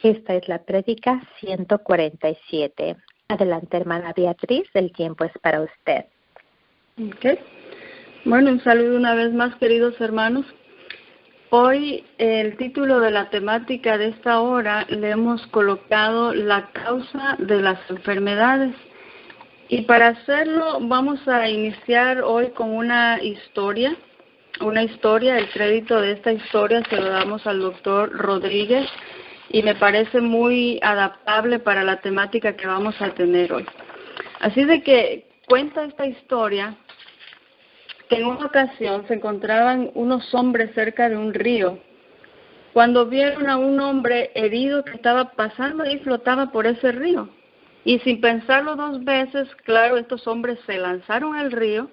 Esta es la prédica 147. Adelante, hermana Beatriz, el tiempo es para usted. Okay. Bueno, un saludo una vez más, queridos hermanos. Hoy el título de la temática de esta hora le hemos colocado la causa de las enfermedades. Y para hacerlo vamos a iniciar hoy con una historia. El crédito de esta historia se lo damos al doctor Rodríguez y me parece muy adaptable para la temática que vamos a tener hoy. Así de que cuenta esta historia que en una ocasión se encontraban unos hombres cerca de un río cuando vieron a un hombre herido que estaba pasando y flotaba por ese río. Y sin pensarlo dos veces, claro, estos hombres se lanzaron al río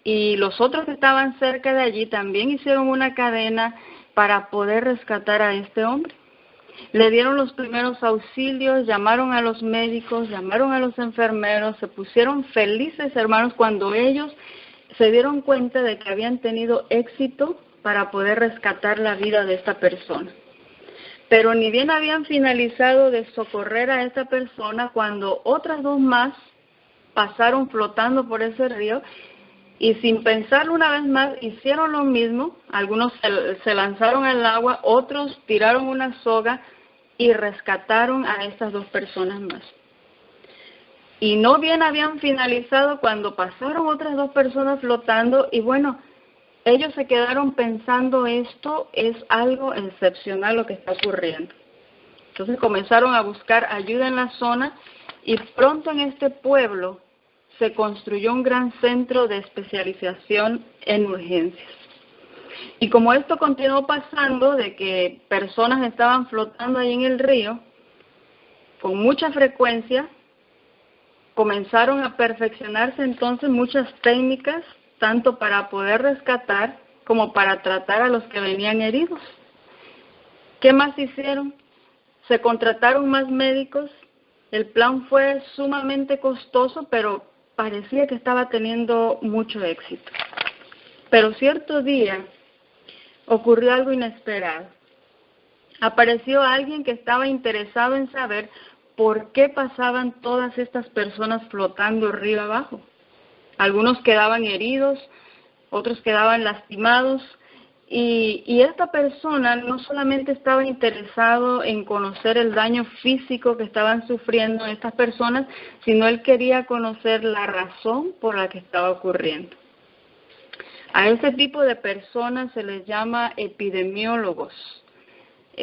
y los otros que estaban cerca de allí también hicieron una cadena para poder rescatar a este hombre. Le dieron los primeros auxilios, llamaron a los médicos, llamaron a los enfermeros, se pusieron felices, hermanos, cuando ellos se dieron cuenta de que habían tenido éxito para poder rescatar la vida de esta persona. Pero ni bien habían finalizado de socorrer a esta persona cuando otras dos más pasaron flotando por ese río y sin pensarlo una vez más hicieron lo mismo. Algunos se lanzaron al agua, otros tiraron una soga y rescataron a estas dos personas más. Y no bien habían finalizado cuando pasaron otras dos personas flotando y bueno, ellos se quedaron pensando, esto es algo excepcional lo que está ocurriendo. Entonces comenzaron a buscar ayuda en la zona y pronto en este pueblo se construyó un gran centro de especialización en urgencias. Y como esto continuó pasando, de que personas estaban flotando ahí en el río, con mucha frecuencia, comenzaron a perfeccionarse entonces muchas técnicas, tanto para poder rescatar como para tratar a los que venían heridos. ¿Qué más hicieron? Se contrataron más médicos, el plan fue sumamente costoso, pero parecía que estaba teniendo mucho éxito. Pero cierto día ocurrió algo inesperado. Apareció alguien que estaba interesado en saber por qué pasaban todas estas personas flotando río abajo. Algunos quedaban heridos, otros quedaban lastimados, y esta persona no solamente estaba interesado en conocer el daño físico que estaban sufriendo estas personas, sino él quería conocer la razón por la que estaba ocurriendo. A ese tipo de personas se les llama epidemiólogos.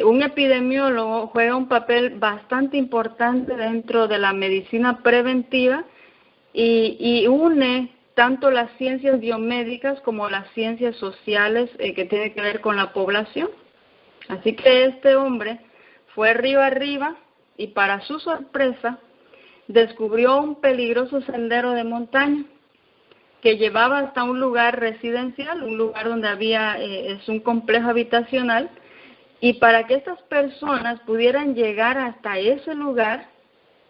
Un epidemiólogo juega un papel bastante importante dentro de la medicina preventiva y une tanto las ciencias biomédicas como las ciencias sociales que tienen que ver con la población. Así que este hombre fue río arriba y para su sorpresa descubrió un peligroso sendero de montaña que llevaba hasta un lugar residencial, un lugar donde había es un complejo habitacional, y para que estas personas pudieran llegar hasta ese lugar,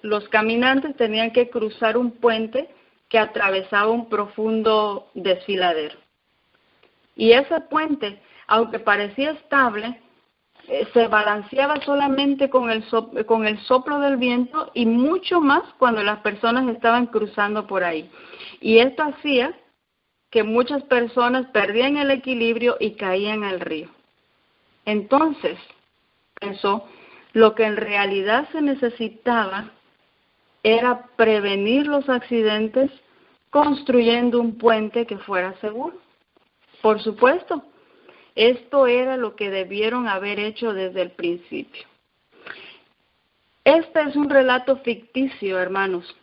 los caminantes tenían que cruzar un puente que atravesaba un profundo desfiladero. Y ese puente, aunque parecía estable, se balanceaba solamente con el soplo del viento y mucho más cuando las personas estaban cruzando por ahí. Y esto hacía que muchas personas perdían el equilibrio y caían al río. Entonces, pensó, lo que en realidad se necesitaba era prevenir los accidentes construyendo un puente que fuera seguro. Por supuesto, esto era lo que debieron haber hecho desde el principio. Este es un relato ficticio, hermanos,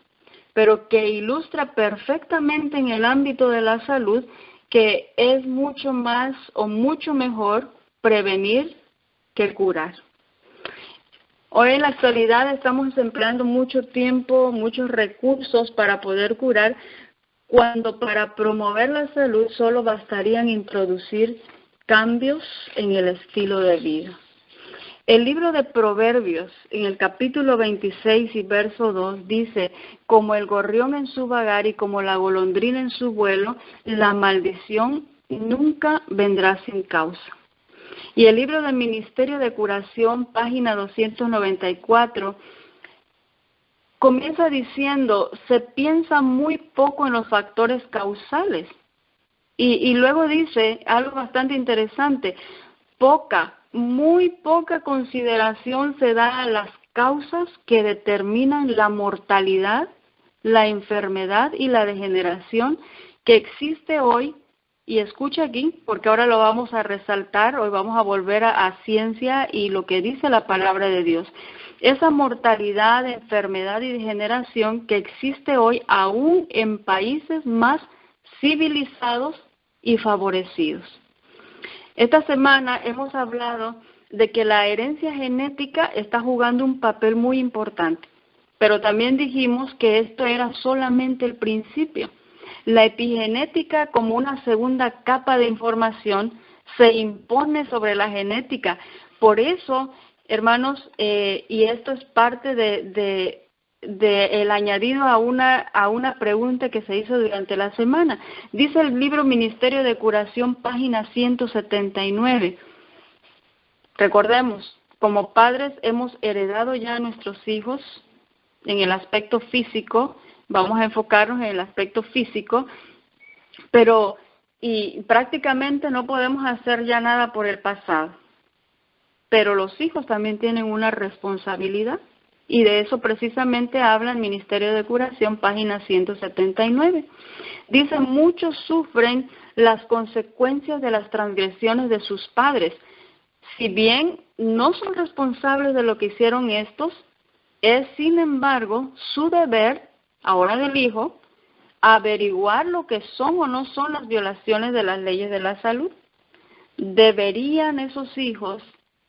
pero que ilustra perfectamente en el ámbito de la salud que es mucho más o mucho mejor prevenir que curar. Hoy en la actualidad estamos empleando mucho tiempo, muchos recursos para poder curar, cuando para promover la salud solo bastarían introducir cambios en el estilo de vida. El libro de Proverbios, en el capítulo 26 y verso 2, dice, como el gorrión en su vagar y como la golondrina en su vuelo, la maldición nunca vendrá sin causa. Y el libro del Ministerio de Curación, página 294, comienza diciendo, se piensa muy poco en los factores causales. Y luego dice algo bastante interesante, muy poca consideración se da a las causas que determinan la mortalidad, la enfermedad y la degeneración que existe hoy. Y escucha aquí, porque ahora lo vamos a resaltar, hoy vamos a volver a ciencia y lo que dice la palabra de Dios. Esa mortalidad, enfermedad y degeneración que existe hoy aún en países más civilizados y favorecidos. Esta semana hemos hablado de que la herencia genética está jugando un papel muy importante, pero también dijimos que esto era solamente el principio. La epigenética, como una segunda capa de información, se impone sobre la genética. Por eso, hermanos, y esto es parte de el añadido a una pregunta que se hizo durante la semana. Dice el libro Ministerio de Curación, página 179. Recordemos, como padres hemos heredado ya a nuestros hijos en el aspecto físico. Vamos a enfocarnos en el aspecto físico, pero y prácticamente no podemos hacer ya nada por el pasado. Pero los hijos también tienen una responsabilidad, y de eso precisamente habla el Ministerio de Curación, página 179. Dice, muchos sufren las consecuencias de las transgresiones de sus padres. Si bien no son responsables de lo que hicieron estos, es sin embargo su deber, ahora del hijo, averiguar lo que son o no son las violaciones de las leyes de la salud. Deberían esos hijos,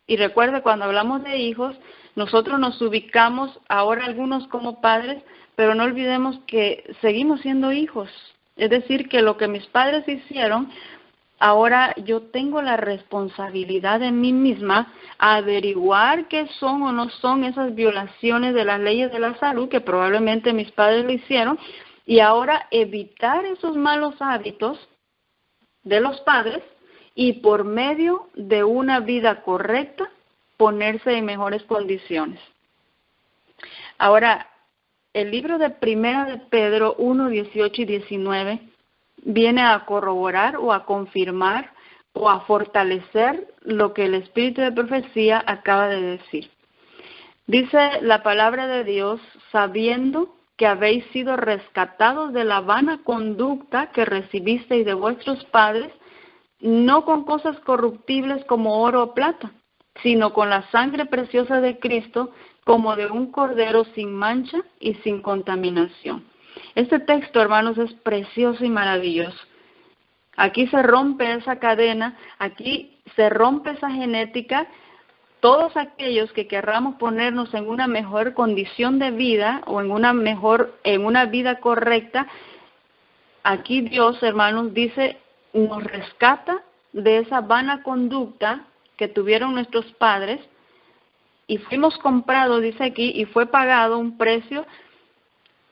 y recuerde, cuando hablamos de hijos, nosotros nos ubicamos ahora algunos como padres, pero no olvidemos que seguimos siendo hijos. Es decir, que lo que mis padres hicieron, ahora yo tengo la responsabilidad en mí misma a averiguar qué son o no son esas violaciones de las leyes de la salud que probablemente mis padres lo hicieron, y ahora evitar esos malos hábitos de los padres y por medio de una vida correcta ponerse en mejores condiciones. Ahora, el libro de Primera de Pedro 1, 18 y 19 viene a corroborar o a confirmar o a fortalecer lo que el Espíritu de Profecía acaba de decir. Dice la palabra de Dios, sabiendo que habéis sido rescatados de la vana conducta que recibisteis de vuestros padres, no con cosas corruptibles como oro o plata, sino con la sangre preciosa de Cristo, como de un cordero sin mancha y sin contaminación. Este texto, hermanos, es precioso y maravilloso. Aquí se rompe esa cadena, aquí se rompe esa genética. Todos aquellos que querramos ponernos en una mejor condición de vida o en una vida correcta, aquí Dios, hermanos, dice, nos rescata de esa vana conducta que tuvieron nuestros padres, y fuimos comprados, dice aquí, y fue pagado un precio,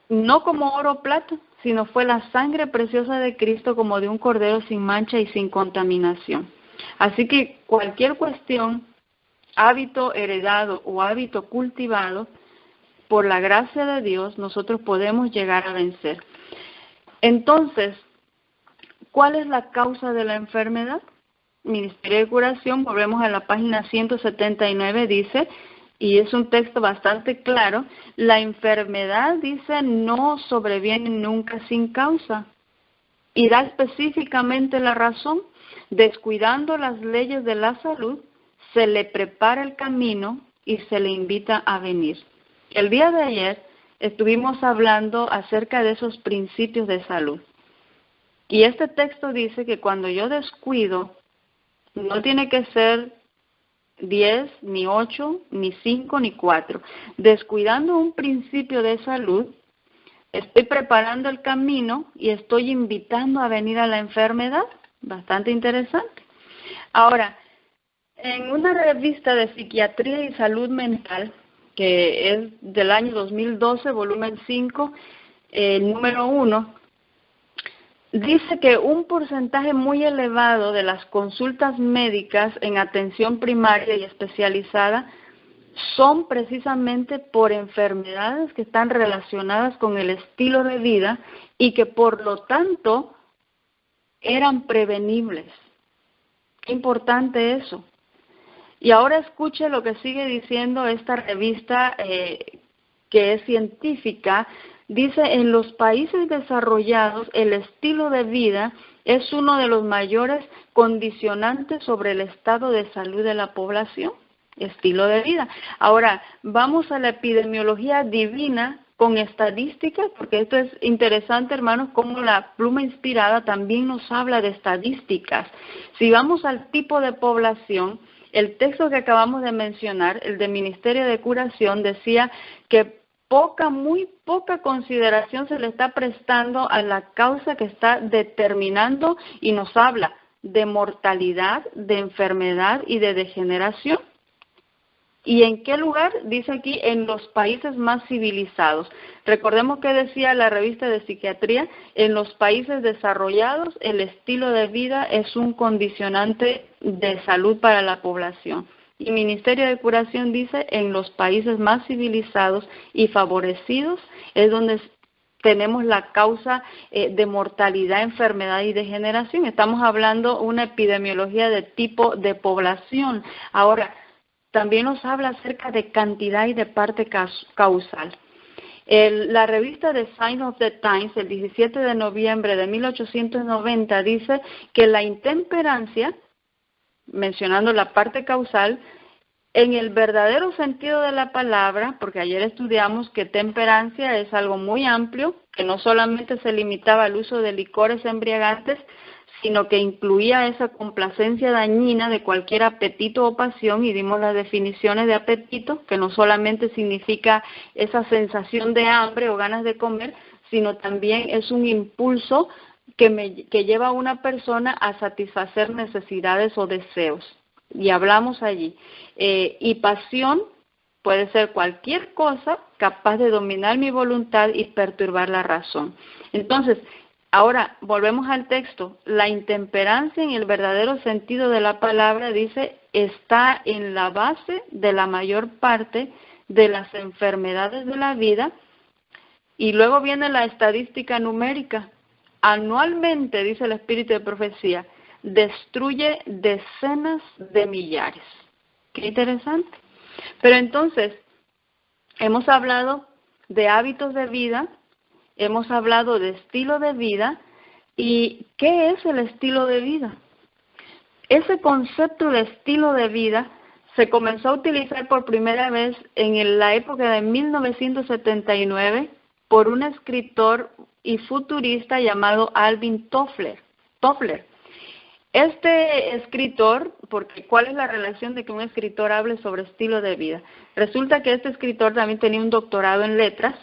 no como oro o plata, sino fue la sangre preciosa de Cristo, como de un cordero sin mancha y sin contaminación. Así que cualquier cuestión, hábito heredado o hábito cultivado, por la gracia de Dios, nosotros podemos llegar a vencer. Entonces, ¿cuál es la causa de la enfermedad? Ministerio de Curación, volvemos a la página 179, dice, y es un texto bastante claro, la enfermedad, dice, no sobreviene nunca sin causa. Y da específicamente la razón, descuidando las leyes de la salud, se le prepara el camino y se le invita a venir. El día de ayer estuvimos hablando acerca de esos principios de salud. Y este texto dice que cuando yo descuido, no tiene que ser 10, ni 8, ni 5, ni 4. Descuidando un principio de salud, estoy preparando el camino y estoy invitando a venir a la enfermedad. Bastante interesante. Ahora, en una revista de Psiquiatría y Salud Mental, que es del año 2012, volumen 5, número 1, dice que un porcentaje muy elevado de las consultas médicas en atención primaria y especializada son precisamente por enfermedades que están relacionadas con el estilo de vida y que por lo tanto eran prevenibles. Qué importante eso. Y ahora escuche lo que sigue diciendo esta revista que es científica. Dice, en los países desarrollados el estilo de vida es uno de los mayores condicionantes sobre el estado de salud de la población. Estilo de vida. Ahora, vamos a la epidemiología divina con estadísticas, porque esto es interesante, hermanos, como la pluma inspirada también nos habla de estadísticas. Si vamos al tipo de población, el texto que acabamos de mencionar, el de Ministerio de Curación, decía que muy poca consideración se le está prestando a la causa que está determinando y nos habla de mortalidad, de enfermedad y de degeneración. ¿Y en qué lugar? Dice aquí, en los países más civilizados. Recordemos que decía la revista de psiquiatría, en los países desarrollados el estilo de vida es un condicionante de salud para la población. Y Ministerio de Curación dice, en los países más civilizados y favorecidos es donde tenemos la causa de mortalidad, enfermedad y degeneración. Estamos hablando una epidemiología de tipo de población. Ahora, también nos habla acerca de cantidad y de parte causal. La revista The Sign of the Times, el 17 de noviembre de 1890, dice que la intemperancia, mencionando la parte causal, en el verdadero sentido de la palabra, porque ayer estudiamos que temperancia es algo muy amplio, que no solamente se limitaba al uso de licores embriagantes, sino que incluía esa complacencia dañina de cualquier apetito o pasión, y dimos las definiciones de apetito, que no solamente significa esa sensación de hambre o ganas de comer, sino también es un impulso que lleva a una persona a satisfacer necesidades o deseos. Y hablamos allí. Y pasión puede ser cualquier cosa capaz de dominar mi voluntad y perturbar la razón. Entonces, ahora, volvemos al texto. La intemperancia en el verdadero sentido de la palabra, dice, está en la base de la mayor parte de las enfermedades de la vida. Y luego viene la estadística numérica. Anualmente, dice el Espíritu de Profecía, destruye decenas de millares. Qué interesante. Pero entonces, hemos hablado de hábitos de vida, hemos hablado de estilo de vida. ¿Y qué es el estilo de vida? Ese concepto de estilo de vida se comenzó a utilizar por primera vez en la época de 1979 por un escritor y futurista llamado Alvin Toffler. Este escritor, porque ¿cuál es la relación de que un escritor hable sobre estilo de vida? Resulta que este escritor también tenía un doctorado en letras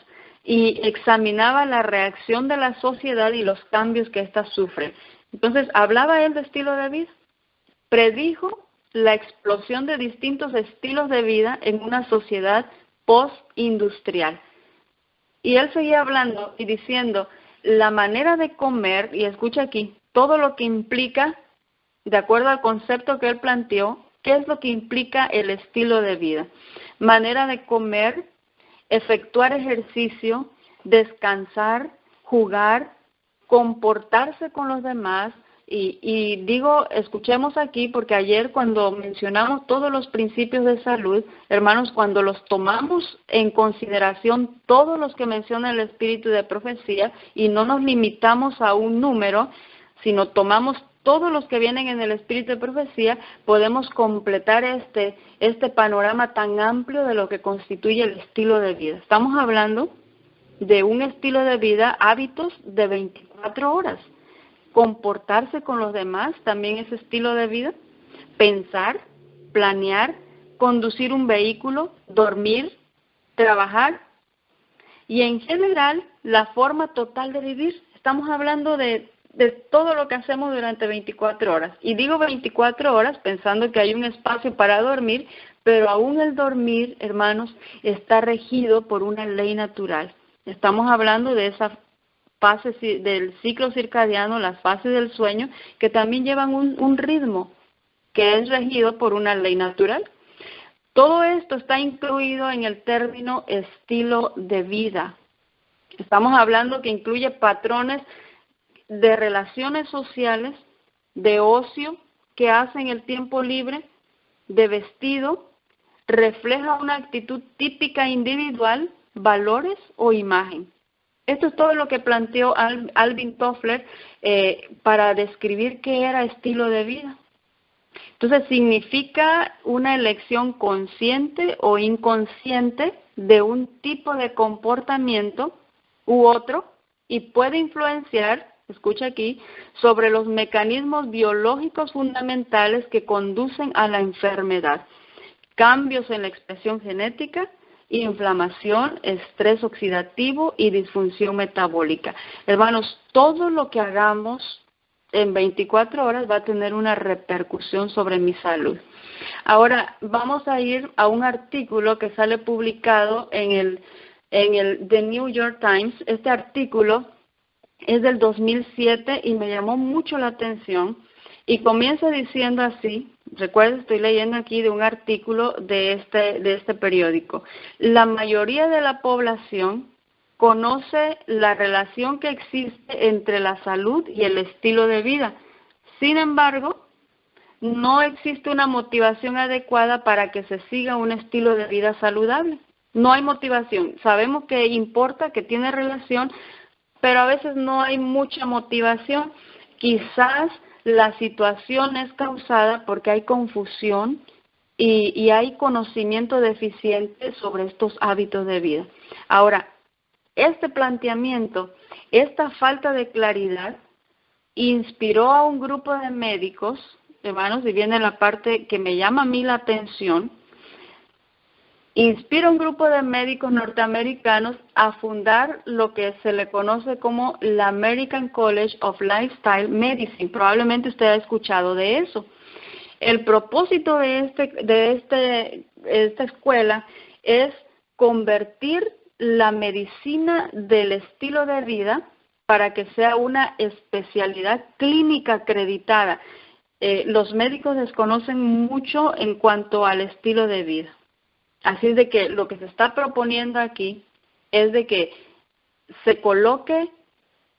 y examinaba la reacción de la sociedad y los cambios que ésta sufre. Entonces, hablaba él de estilo de vida, predijo la explosión de distintos estilos de vida en una sociedad postindustrial. Y él seguía hablando y diciendo, la manera de comer, y escucha aquí, todo lo que implica, de acuerdo al concepto que él planteó, ¿qué es lo que implica el estilo de vida? Manera de comer, efectuar ejercicio, descansar, jugar, comportarse con los demás. Y digo, escuchemos aquí, porque ayer cuando mencionamos todos los principios de salud, hermanos, cuando los tomamos en consideración, todos los que menciona el Espíritu de Profecía, y no nos limitamos a un número, sino tomamos todos los que vienen en el Espíritu de Profecía, podemos completar este panorama tan amplio de lo que constituye el estilo de vida. Estamos hablando de un estilo de vida, hábitos de 24 horas. Comportarse con los demás también es estilo de vida. Pensar, planear, conducir un vehículo, dormir, trabajar y en general la forma total de vivir. Estamos hablando de todo lo que hacemos durante 24 horas. Y digo 24 horas pensando que hay un espacio para dormir, pero aún el dormir, hermanos, está regido por una ley natural. Estamos hablando de esa fases del ciclo circadiano, las fases del sueño, que también llevan un ritmo que es regido por una ley natural. Todo esto está incluido en el término estilo de vida. Estamos hablando que incluye patrones de relaciones sociales, de ocio, que hacen el tiempo libre, de vestido, refleja una actitud típica individual, valores o imagen. Esto es todo lo que planteó Alvin Toffler para describir qué era estilo de vida. Entonces, significa una elección consciente o inconsciente de un tipo de comportamiento u otro y puede influenciar, escucha aquí, sobre los mecanismos biológicos fundamentales que conducen a la enfermedad, cambios en la expresión genética, inflamación, estrés oxidativo y disfunción metabólica. Hermanos, todo lo que hagamos en 24 horas va a tener una repercusión sobre mi salud. Ahora, vamos a ir a un artículo que sale publicado en el The New York Times. Este artículo es del 2007 y me llamó mucho la atención y comienza diciendo así. Recuerden, estoy leyendo aquí de un artículo de este periódico. La mayoría de la población conoce la relación que existe entre la salud y el estilo de vida. Sin embargo, no existe una motivación adecuada para que se siga un estilo de vida saludable. No hay motivación. Sabemos que importa, que tiene relación, pero a veces no hay mucha motivación. Quizás la situación es causada porque hay confusión y hay conocimiento deficiente sobre estos hábitos de vida. Ahora, este planteamiento, esta falta de claridad, inspiró a un grupo de médicos, hermanos, y viene la parte que me llama a mí la atención, inspira a un grupo de médicos norteamericanos a fundar lo que se le conoce como la American College of Lifestyle Medicine. Probablemente usted ha escuchado de eso. El propósito de esta escuela es convertir la medicina del estilo de vida para que sea una especialidad clínica acreditada. Los médicos desconocen mucho en cuanto al estilo de vida. Así es de que lo que se está proponiendo aquí es de que se coloque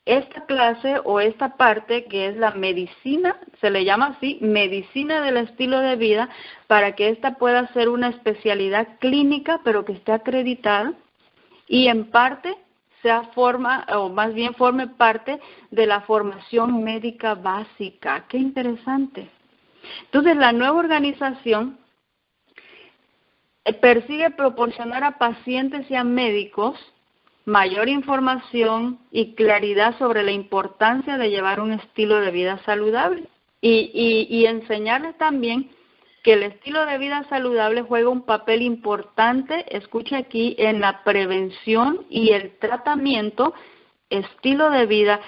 esta clase o esta parte que es la medicina, se le llama así, medicina del estilo de vida, para que esta pueda ser una especialidad clínica, pero que esté acreditada y en parte forme parte de la formación médica básica. ¡Qué interesante! Entonces, la nueva organización persigue proporcionar a pacientes y a médicos mayor información y claridad sobre la importancia de llevar un estilo de vida saludable y enseñarles también que el estilo de vida saludable juega un papel importante, escucha aquí, en la prevención y el tratamiento, estilo de vida.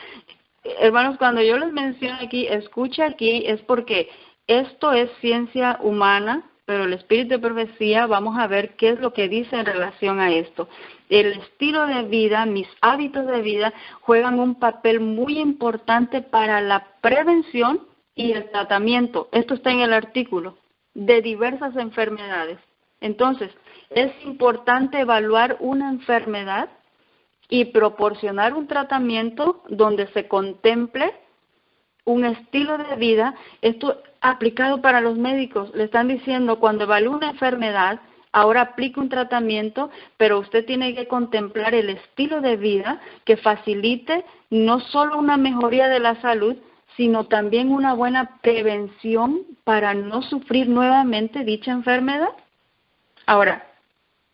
Hermanos, cuando yo les menciono aquí, escucha aquí, es porque esto es ciencia humana, pero el espíritu de profecía, vamos a ver qué es lo que dice en relación a esto. El estilo de vida, mis hábitos de vida, juegan un papel muy importante para la prevención y el tratamiento. Esto está en el artículo, de diversas enfermedades. Entonces, es importante evaluar una enfermedad y proporcionar un tratamiento donde se contemple un estilo de vida. Esto aplicado para los médicos. Le están diciendo, cuando evalúe una enfermedad, ahora aplique un tratamiento, pero usted tiene que contemplar el estilo de vida que facilite no solo una mejoría de la salud, sino también una buena prevención para no sufrir nuevamente dicha enfermedad. Ahora,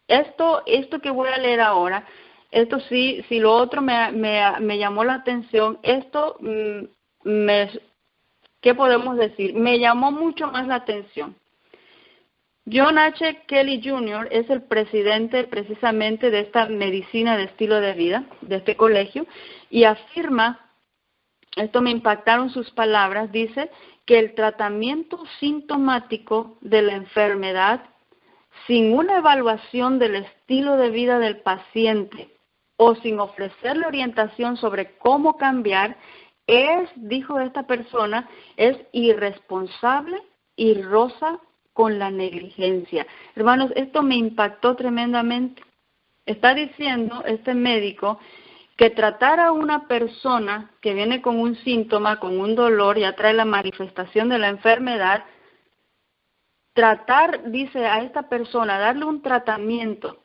esto que voy a leer ahora, esto sí, si lo otro me llamó la atención, esto ¿qué podemos decir? Me llamó mucho más la atención. John H. Kelly Jr. es el presidente precisamente de esta medicina de estilo de vida, de este colegio, y afirma, esto me impactaron sus palabras, dice que el tratamiento sintomático de la enfermedad sin una evaluación del estilo de vida del paciente o sin ofrecerle orientación sobre cómo cambiar, dijo esta persona, es irresponsable y roza con la negligencia. Hermanos, esto me impactó tremendamente. Está diciendo este médico que tratar a una persona que viene con un síntoma, con un dolor, ya trae la manifestación de la enfermedad, dice a esta persona, darle un tratamiento,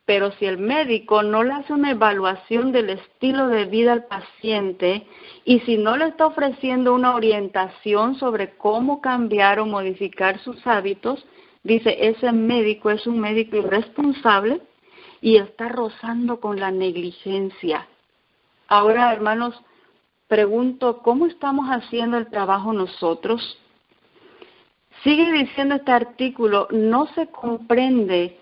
pero si el médico no le hace una evaluación del estilo de vida al paciente y si no le está ofreciendo una orientación sobre cómo cambiar o modificar sus hábitos, dice, ese médico es un médico irresponsable y está rozando con la negligencia. Ahora, hermanos, pregunto, ¿cómo estamos haciendo el trabajo nosotros? Sigue diciendo este artículo, no se comprende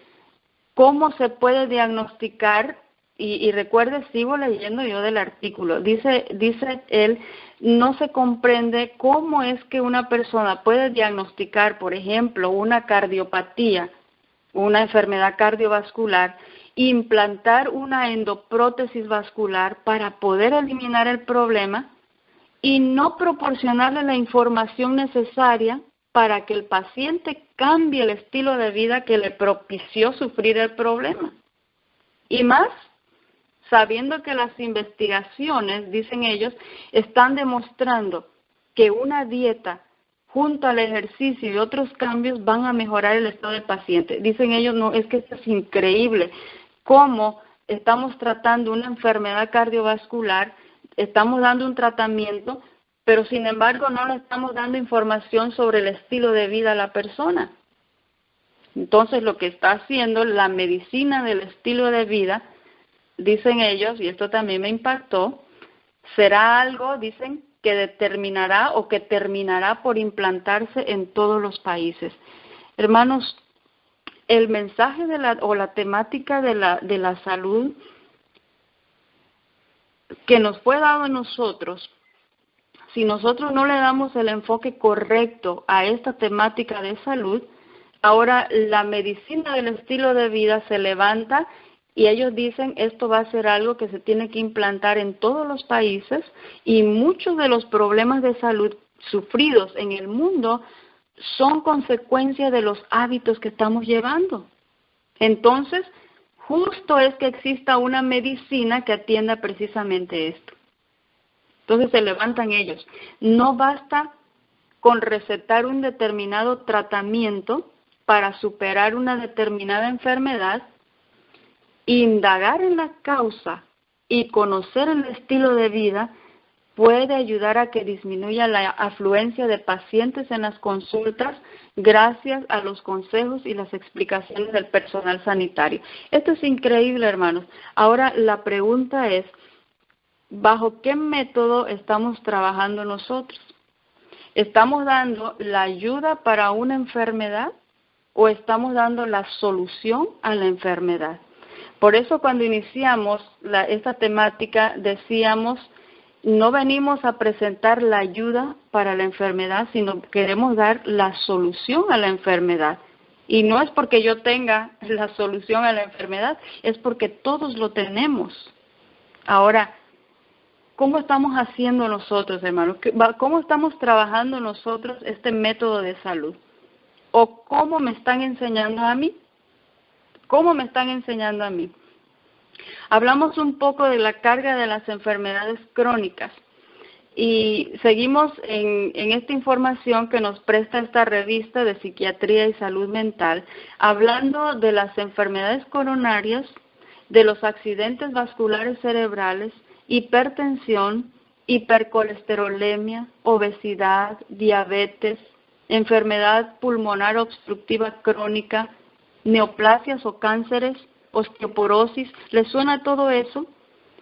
cómo se puede diagnosticar, y recuerde, sigo leyendo yo del artículo, dice él, no se comprende cómo es que una persona puede diagnosticar, por ejemplo, una cardiopatía, una enfermedad cardiovascular, implantar una endoprótesis vascular para poder eliminar el problema y no proporcionarle la información necesaria para que el paciente cambie el estilo de vida que le propició sufrir el problema. Y más, sabiendo que las investigaciones, dicen ellos, están demostrando que una dieta junto al ejercicio y otros cambios van a mejorar el estado del paciente. Dicen ellos, no, es que esto es increíble, cómo estamos tratando una enfermedad cardiovascular, estamos dando un tratamiento, pero sin embargo no le estamos dando información sobre el estilo de vida a la persona. Entonces lo que está haciendo la medicina del estilo de vida, dicen ellos, y esto también me impactó, será algo, dicen, que determinará o que terminará por implantarse en todos los países. Hermanos, el mensaje o la temática de la salud que nos fue dado a nosotros, si nosotros no le damos el enfoque correcto a esta temática de salud, ahora la medicina del estilo de vida se levanta y ellos dicen esto va a ser algo que se tiene que implantar en todos los países y muchos de los problemas de salud sufridos en el mundo son consecuencia de los hábitos que estamos llevando. Entonces, justo es que exista una medicina que atienda precisamente esto. Entonces se levantan ellos. No basta con recetar un determinado tratamiento para superar una determinada enfermedad, indagar en la causa y conocer el estilo de vida puede ayudar a que disminuya la afluencia de pacientes en las consultas gracias a los consejos y las explicaciones del personal sanitario. Esto es increíble, hermanos. Ahora la pregunta es, ¿bajo qué método estamos trabajando nosotros? ¿Estamos dando la ayuda para una enfermedad o estamos dando la solución a la enfermedad? Por eso cuando iniciamos esta temática decíamos, no venimos a presentar la ayuda para la enfermedad, sino queremos dar la solución a la enfermedad. Y no es porque yo tenga la solución a la enfermedad, es porque todos lo tenemos. Ahora, ¿cómo estamos haciendo nosotros, hermanos? ¿Cómo estamos trabajando nosotros este método de salud? ¿O cómo me están enseñando a mí? ¿Cómo me están enseñando a mí? Hablamos un poco de la carga de las enfermedades crónicas y seguimos en esta información que nos presta esta revista de Psiquiatría y Salud Mental, hablando de las enfermedades coronarias, de los accidentes vasculares cerebrales, hipertensión, hipercolesterolemia, obesidad, diabetes, enfermedad pulmonar obstructiva crónica, neoplasias o cánceres, osteoporosis. ¿Les suena todo eso?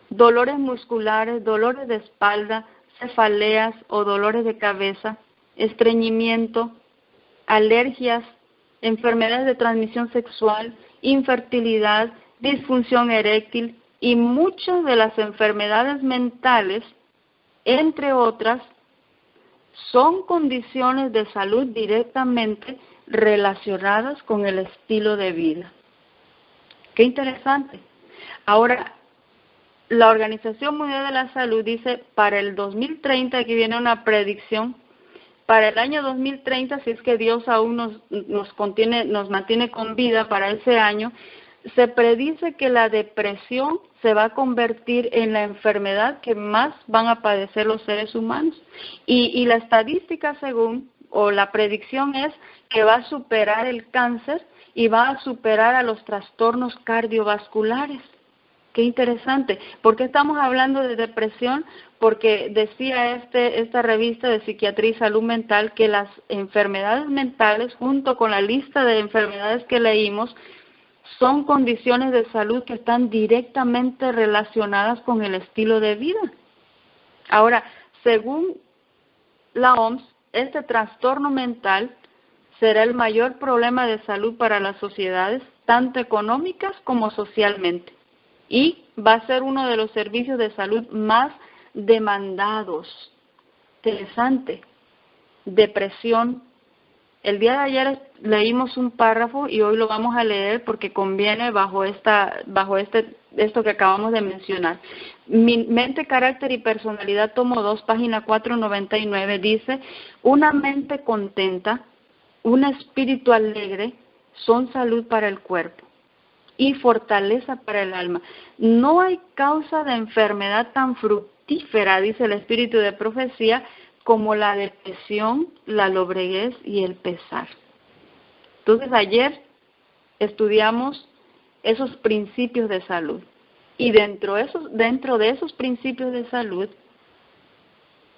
Dolores musculares, dolores de espalda, cefaleas o dolores de cabeza, estreñimiento, alergias, enfermedades de transmisión sexual, infertilidad, disfunción eréctil y muchas de las enfermedades mentales, entre otras, son condiciones de salud directamente relacionadas con el estilo de vida. Qué interesante. Ahora, la Organización Mundial de la Salud dice para el 2030, aquí viene una predicción, para el año 2030, si es que Dios aún nos mantiene con vida para ese año, se predice que la depresión se va a convertir en la enfermedad que más van a padecer los seres humanos. Y la estadística o la predicción es que va a superar el cáncer y va a superar a los trastornos cardiovasculares. Qué interesante. ¿Por qué estamos hablando de depresión? Porque decía esta revista de Psiquiatría y Salud Mental que las enfermedades mentales, junto con la lista de enfermedades que leímos, son condiciones de salud que están directamente relacionadas con el estilo de vida. Ahora, según la OMS, este trastorno mental será el mayor problema de salud para las sociedades, tanto económicas como socialmente. Y va a ser uno de los servicios de salud más demandados. Interesante. Depresión. El día de ayer leímos un párrafo y hoy lo vamos a leer porque conviene bajo esto que acabamos de mencionar. Mente, carácter y personalidad, tomo 2, página 499, dice: una mente contenta, un espíritu alegre son salud para el cuerpo y fortaleza para el alma. No hay causa de enfermedad tan fructífera, dice el espíritu de profecía, como la depresión, la lobreguez y el pesar. Entonces ayer estudiamos esos principios de salud y dentro de esos principios de salud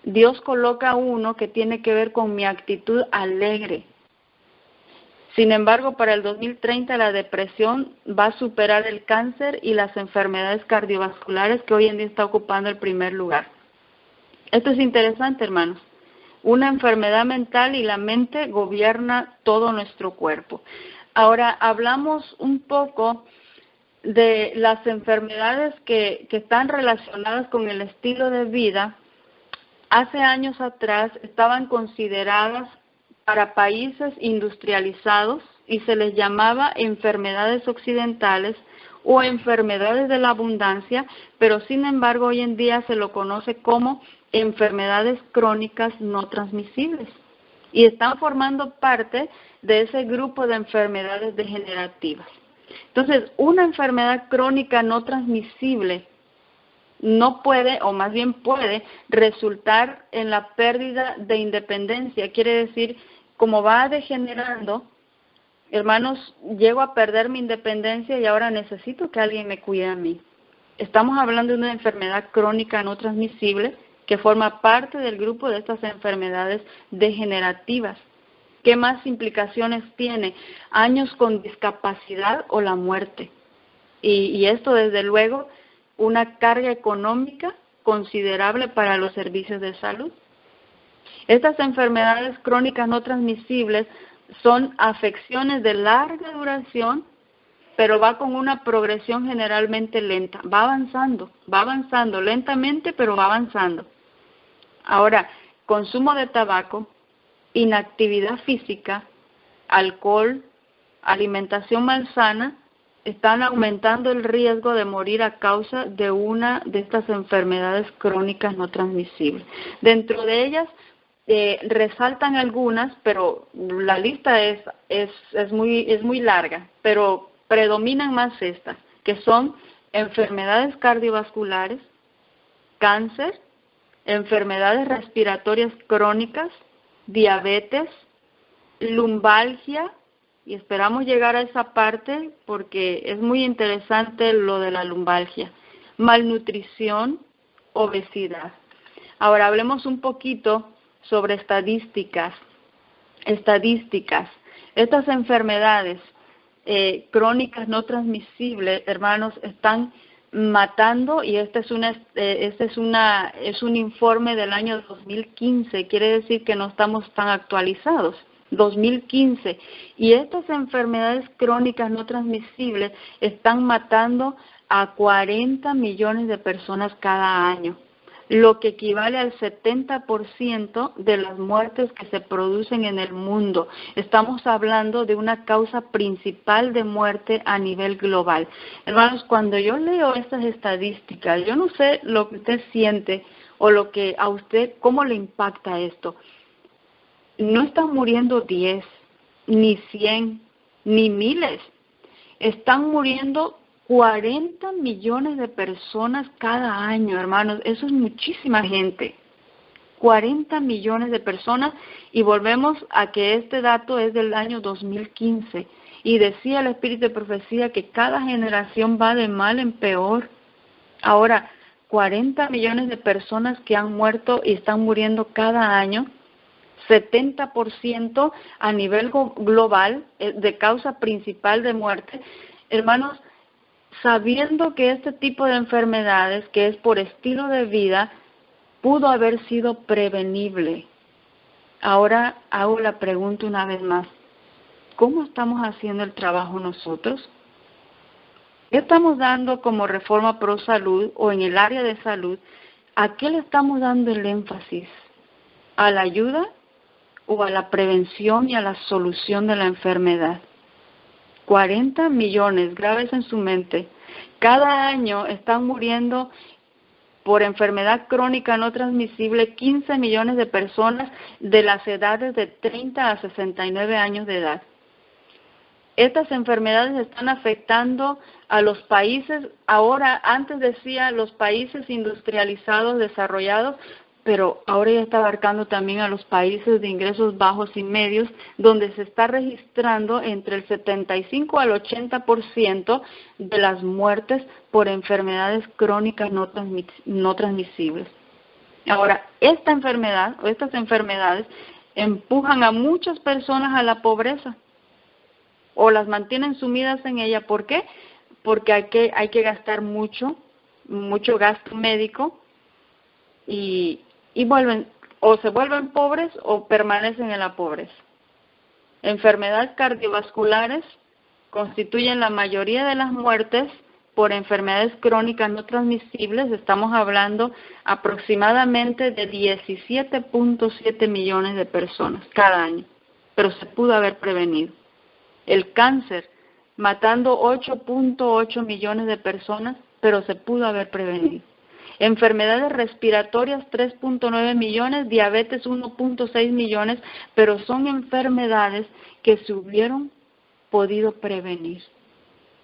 Dios coloca uno que tiene que ver con mi actitud alegre. Sin embargo, para el 2030 la depresión va a superar el cáncer y las enfermedades cardiovasculares que hoy en día está ocupando el primer lugar. Esto es interesante, hermanos. Una enfermedad mental y la mente gobierna todo nuestro cuerpo. Ahora, hablamos un poco de las enfermedades que están relacionadas con el estilo de vida. Hace años atrás estaban consideradas para países industrializados y se les llamaba enfermedades occidentales o enfermedades de la abundancia, pero sin embargo hoy en día se lo conoce como enfermedades crónicas no transmisibles y están formando parte de ese grupo de enfermedades degenerativas. Entonces, una enfermedad crónica no transmisible no puede, o más bien puede, resultar en la pérdida de independencia. Quiere decir, como va degenerando, hermanos, llego a perder mi independencia y ahora necesito que alguien me cuide a mí. Estamos hablando de una enfermedad crónica no transmisible que forma parte del grupo de estas enfermedades degenerativas. ¿Qué más implicaciones tiene? Años con discapacidad o la muerte. Y esto, desde luego, una carga económica considerable para los servicios de salud. Estas enfermedades crónicas no transmisibles son afecciones de larga duración, pero va con una progresión generalmente lenta. Va avanzando lentamente, pero va avanzando. Ahora, consumo de tabaco, inactividad física, alcohol, alimentación malsana, están aumentando el riesgo de morir a causa de una de estas enfermedades crónicas no transmisibles. Dentro de ellas resaltan algunas, pero la lista es muy larga, pero predominan más estas, que son enfermedades cardiovasculares, cáncer, enfermedades respiratorias crónicas, diabetes, lumbalgia, y esperamos llegar a esa parte porque es muy interesante lo de la lumbalgia, malnutrición, obesidad. Ahora hablemos un poquito sobre estadísticas. Estas enfermedades crónicas no transmisibles, hermanos, están matando, y este es un informe del año 2015, quiere decir que no estamos tan actualizados. 2015, y estas enfermedades crónicas no transmisibles están matando a 40 millones de personas cada año. lo que equivale al 70% de las muertes que se producen en el mundo. Estamos hablando de una causa principal de muerte a nivel global. Hermanos, cuando yo leo estas estadísticas, yo no sé lo que usted siente o lo que a usted, cómo le impacta esto. No están muriendo 10, ni 100, ni miles. Están muriendo 40 millones de personas cada año, hermanos. Eso es muchísima gente. 40 millones de personas, y volvemos a que este dato es del año 2015. Y decía el Espíritu de Profecía que cada generación va de mal en peor. Ahora, 40 millones de personas que han muerto y están muriendo cada año, 70% a nivel global de causa principal de muerte. Hermanos, sabiendo que este tipo de enfermedades, que es por estilo de vida, pudo haber sido prevenible. Ahora hago la pregunta una vez más. ¿Cómo estamos haciendo el trabajo nosotros? ¿Qué estamos dando como Reforma Pro Salud o en el área de salud? ¿A qué le estamos dando el énfasis? ¿A la ayuda o a la prevención y a la solución de la enfermedad? 40 millones, graves en su mente. Cada año están muriendo por enfermedad crónica no transmisible 15 millones de personas de las edades de 30 a 69 años de edad. Estas enfermedades están afectando a los países, ahora antes decía los países industrializados, desarrollados, pero ahora ya está abarcando también a los países de ingresos bajos y medios, donde se está registrando entre el 75 al 80% de las muertes por enfermedades crónicas no transmisibles. Ahora, esta enfermedad o estas enfermedades empujan a muchas personas a la pobreza o las mantienen sumidas en ella. ¿Por qué? Porque hay que gastar mucho gasto médico y vuelven, o se vuelven pobres o permanecen en la pobreza. Enfermedades cardiovasculares constituyen la mayoría de las muertes por enfermedades crónicas no transmisibles. Estamos hablando aproximadamente de 17.7 millones de personas cada año, pero se pudo haber prevenido. El cáncer, matando 8.8 millones de personas, pero se pudo haber prevenido. Enfermedades respiratorias, 3.9 millones, diabetes, 1.6 millones, pero son enfermedades que se hubieran podido prevenir.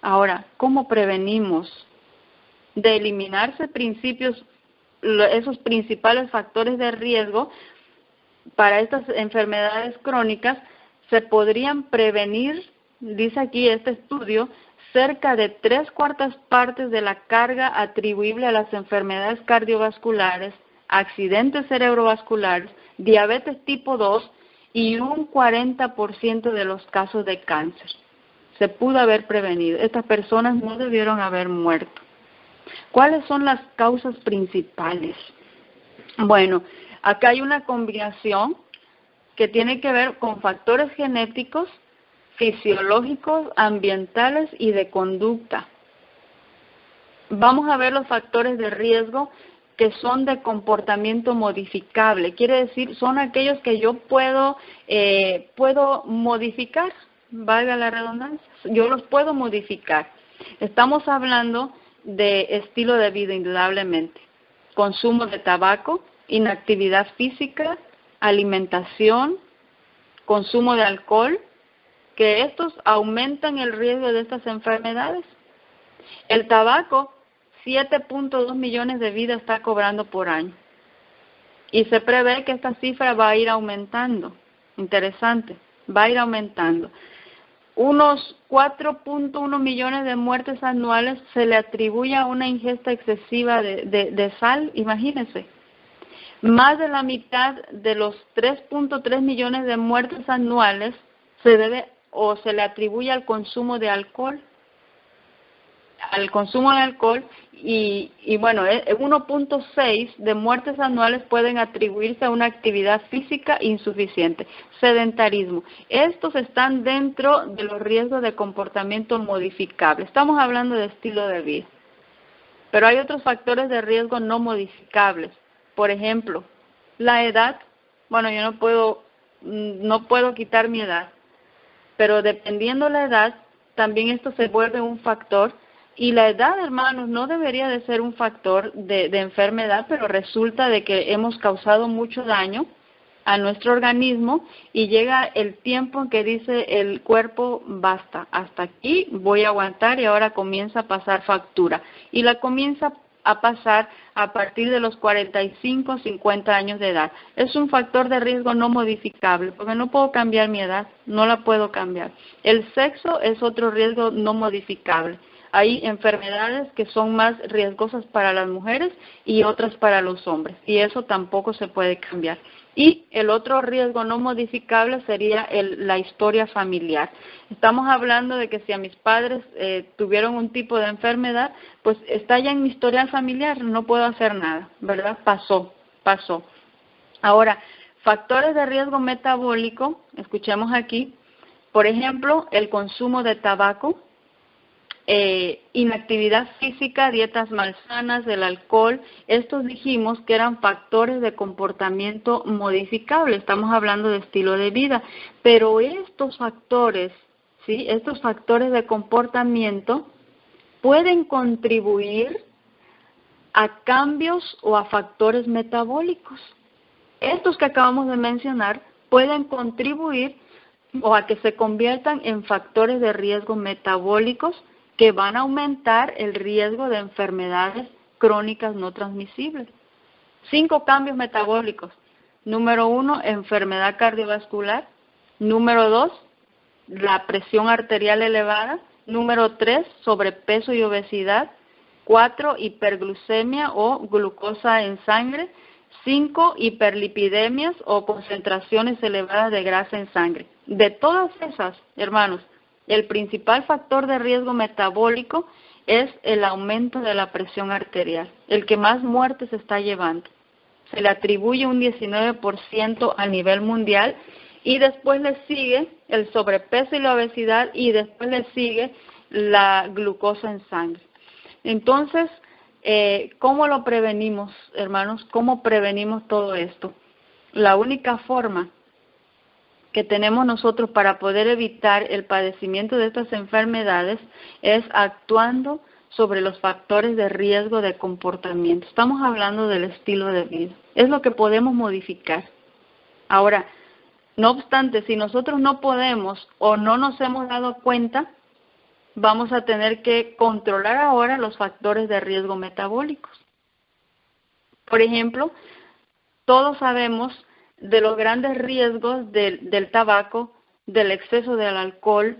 Ahora, ¿cómo prevenimos? De eliminarse esos principales factores de riesgo para estas enfermedades crónicas, se podrían prevenir, dice aquí este estudio, cerca de 3/4 partes de la carga atribuible a las enfermedades cardiovasculares, accidentes cerebrovasculares, diabetes tipo 2 y un 40% de los casos de cáncer. Se pudo haber prevenido. Estas personas no debieron haber muerto. ¿Cuáles son las causas principales? Bueno, acá hay una combinación que tiene que ver con factores genéticos, fisiológicos, ambientales y de conducta. Vamos a ver los factores de riesgo que son de comportamiento modificable. Quiere decir, son aquellos que yo puedo modificar, valga la redundancia, yo los puedo modificar. Estamos hablando de estilo de vida, indudablemente. Consumo de tabaco, inactividad física, alimentación, consumo de alcohol, que estos aumentan el riesgo de estas enfermedades. El tabaco, 7.2 millones de vidas está cobrando por año. Y se prevé que esta cifra va a ir aumentando. Interesante, va a ir aumentando. Unos 4.1 millones de muertes anuales se le atribuye a una ingesta excesiva de sal, imagínense. Más de la mitad de los 3.3 millones de muertes anuales se debe o se le atribuye al consumo de alcohol. Y bueno, 1.6 de muertes anuales pueden atribuirse a una actividad física insuficiente, sedentarismo. Estos están dentro de los riesgos de comportamiento modificable. Estamos hablando de estilo de vida. Pero hay otros factores de riesgo no modificables, por ejemplo, la edad. Bueno, yo no puedo quitar mi edad, pero dependiendo la edad, también esto se vuelve un factor. Y la edad, hermanos, no debería de ser un factor de enfermedad, pero resulta de que hemos causado mucho daño a nuestro organismo y llega el tiempo en que dice el cuerpo, basta, hasta aquí voy a aguantar, y ahora comienza a pasar factura. Y la comienza a pasar a partir de los 45, 50 años de edad. Es un factor de riesgo no modificable, porque no puedo cambiar mi edad, no la puedo cambiar. El sexo es otro riesgo no modificable. Hay enfermedades que son más riesgosas para las mujeres y otras para los hombres, y eso tampoco se puede cambiar. Y el otro riesgo no modificable sería la historia familiar. Estamos hablando de que si a mis padres tuvieron un tipo de enfermedad, pues está ya en mi historial familiar, no puedo hacer nada, ¿verdad? Pasó. Ahora, factores de riesgo metabólico, escuchemos aquí, por ejemplo, el consumo de tabaco, inactividad física, dietas malsanas, el alcohol. Estos dijimos que eran factores de comportamiento modificable. Estamos hablando de estilo de vida, pero estos factores, ¿sí? Estos factores de comportamiento pueden contribuir a cambios o a factores metabólicos. Estos que acabamos de mencionar pueden contribuir o a que se conviertan en factores de riesgo metabólicos que van a aumentar el riesgo de enfermedades crónicas no transmisibles. 5 cambios metabólicos. Número 1, enfermedad cardiovascular. Número 2, la presión arterial elevada. Número 3, sobrepeso y obesidad. 4, hiperglucemia o glucosa en sangre. 5, hiperlipidemias o concentraciones elevadas de grasa en sangre. De todas esas, hermanos, el principal factor de riesgo metabólico es el aumento de la presión arterial, el que más muertes está llevando. Se le atribuye un 19% a nivel mundial, y después le sigue el sobrepeso y la obesidad, y después le sigue la glucosa en sangre. Entonces, ¿cómo lo prevenimos, hermanos? ¿Cómo prevenimos todo esto? La única forma que tenemos nosotros para poder evitar el padecimiento de estas enfermedades es actuando sobre los factores de riesgo de comportamiento. Estamos hablando del estilo de vida. Es lo que podemos modificar. Ahora, no obstante, si nosotros no podemos o no nos hemos dado cuenta, vamos a tener que controlar ahora los factores de riesgo metabólicos. Por ejemplo, todos sabemos de los grandes riesgos del tabaco, del exceso del alcohol.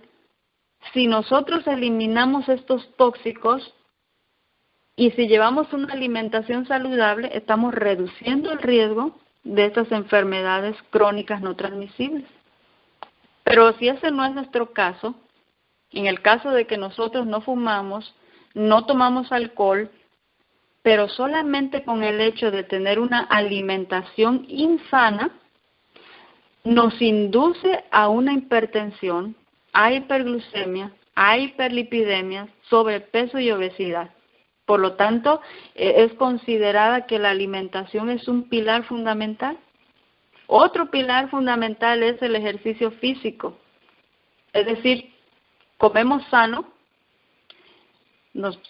Si nosotros eliminamos estos tóxicos y si llevamos una alimentación saludable, estamos reduciendo el riesgo de estas enfermedades crónicas no transmisibles. Pero si ese no es nuestro caso, en el caso de que nosotros no fumamos, no tomamos alcohol, pero solamente con el hecho de tener una alimentación insana, nos induce a una hipertensión, a hiperglucemia, a hiperlipidemia, sobrepeso y obesidad. Por lo tanto, es considerada que la alimentación es un pilar fundamental. Otro pilar fundamental es el ejercicio físico. Es decir, comemos sano,